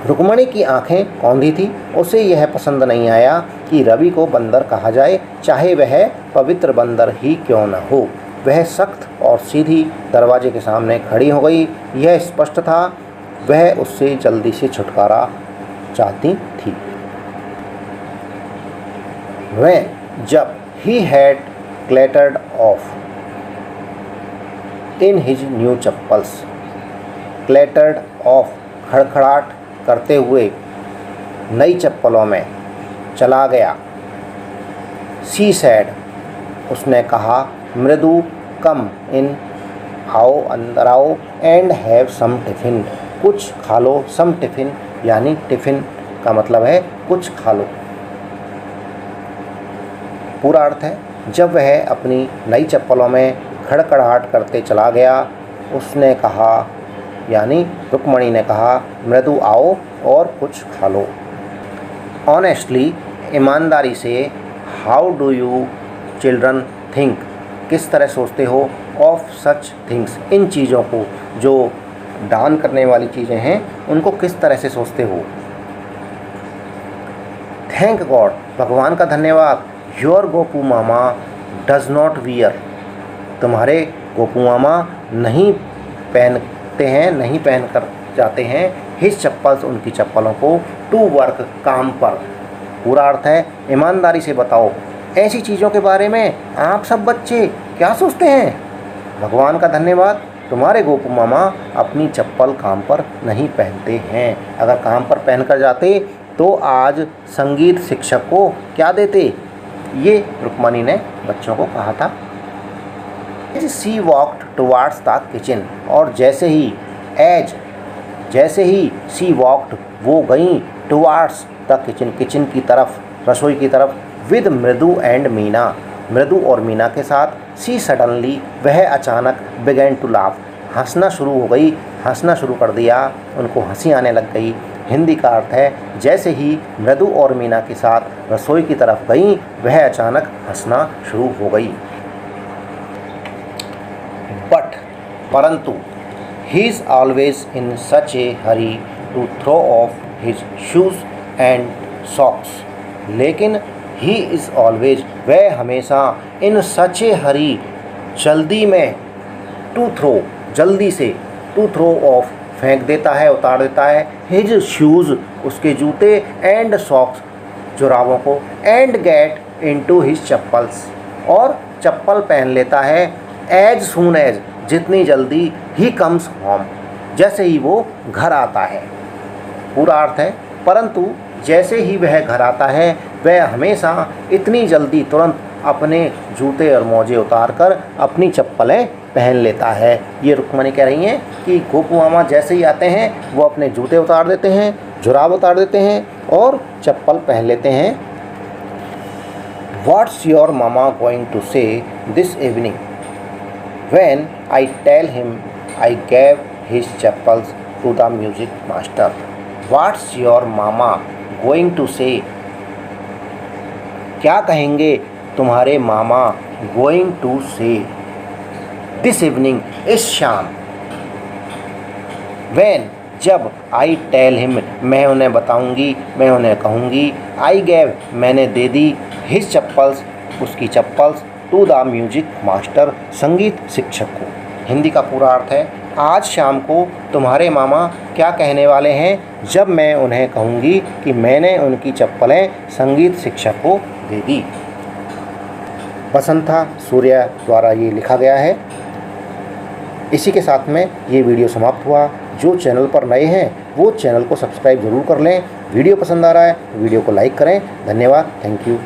रुक्मणी की आंखें कौंधी थी, उसे यह पसंद नहीं आया कि रवि को बंदर कहा जाए, चाहे वह पवित्र बंदर ही क्यों न हो। वह सख्त और सीधी दरवाजे के सामने खड़ी हो गई। यह स्पष्ट था वह उससे जल्दी से छुटकारा चाहती थी। वह जब he had clattered off in his new chappals, clattered off खड़खड़ाहट करते हुए नई चप्पलों में चला गया। सी सैड, उसने कहा, मृदु, कम इन, आओ अंदर आओ, एंड हैव सम टिफ़िन, कुछ खा लो। सम टिफ़िन यानी टिफ़िन का मतलब है कुछ खा लो। पूरा अर्थ है, जब वह अपनी नई चप्पलों में खड़खड़ाहट करते चला गया, उसने कहा यानी रुक्मणी ने कहा, मृदु आओ और कुछ खा लो। ऑनेस्टली, ईमानदारी से, how do you children think, किस तरह सोचते हो, ऑफ सच थिंग्स, इन चीज़ों को जो दान करने वाली चीज़ें हैं उनको किस तरह से सोचते हो। थैंक गॉड, भगवान का धन्यवाद, your Gopu mama does not wear, तुम्हारे गोपू मामा नहीं पहनते हैं, नहीं पहन कर जाते हैं, हिज चप्पल्स, उनकी चप्पलों को, टू वर्क, काम पर। पूरा अर्थ है, ईमानदारी से बताओ ऐसी चीज़ों के बारे में आप सब बच्चे क्या सोचते हैं। भगवान का धन्यवाद, तुम्हारे गोपू मामा अपनी चप्पल काम पर नहीं पहनते हैं। अगर काम पर पहन कर जाते तो आज संगीत शिक्षक को क्या देते। ये रुक्मणी ने बच्चों को कहा था। सी वॉक्ड टुवार्ड्स द किचन, और जैसे ही सी वॉक्ड, वो गई, टुवार्ड्स द किचन, किचन की तरफ, रसोई की तरफ, विद मृदु एंड मीना, मृदु और मीना के साथ। सी सडनली, वह अचानक, बिगैन टू लाफ, हंसना शुरू हो गई, हंसना शुरू कर दिया, उनको हंसी आने लग गई। हिंदी का अर्थ है, जैसे ही मृदु और मीना के साथ रसोई की तरफ गई, वह अचानक हंसना शुरू हो गई। बट, परंतु, he is always in such a hurry to throw off his shoes and socks, लेकिन ही इज़ ऑलवेज, वह हमेशा, इन सच ए हरी, जल्दी में, टू थ्रो, जल्दी से, टू थ्रो ऑफ, फेंक देता है, उतार देता है, हिज शूज़, उसके जूते, एंड सॉक्स, जुराबों को, and get into his chappals, और चप्पल पहन लेता है, एज सून एज, जितनी जल्दी, ही कम्स होम, जैसे ही वो घर आता है। पूरा अर्थ है, परंतु जैसे ही वह घर आता है वह हमेशा इतनी जल्दी तुरंत अपने जूते और मोजे उतार कर अपनी चप्पलें पहन लेता है। ये रुक्मणी कह रही हैं कि गोपू मामा जैसे ही आते हैं वो अपने जूते उतार देते हैं, जुराब उतार देते हैं और चप्पल पहन लेते हैं। What's your mama going to say this evening when I tell him I gave his chappals to the music master. What's your mama going to say, क्या कहेंगे तुम्हारे मामा, going to say, this evening, इस शाम, व्हेन, जब, आई टेल हिम, मैं उन्हें बताऊंगी, मैं उन्हें कहूंगी, आई गैव, मैंने दे दी, हिज चप्पल्स, उसकी chappals, to the music master, संगीत शिक्षक को। हिंदी का पूरा अर्थ है, आज शाम को तुम्हारे मामा क्या कहने वाले हैं जब मैं उन्हें कहूँगी कि मैंने उनकी चप्पलें संगीत शिक्षक को दे दी। बसंता सूर्या द्वारा ये लिखा गया है। इसी के साथ में ये वीडियो समाप्त हुआ। जो चैनल पर नए हैं वो चैनल को सब्सक्राइब ज़रूर कर लें। वीडियो पसंद आ रहा है वीडियो को लाइक करें। धन्यवाद, थैंक यू।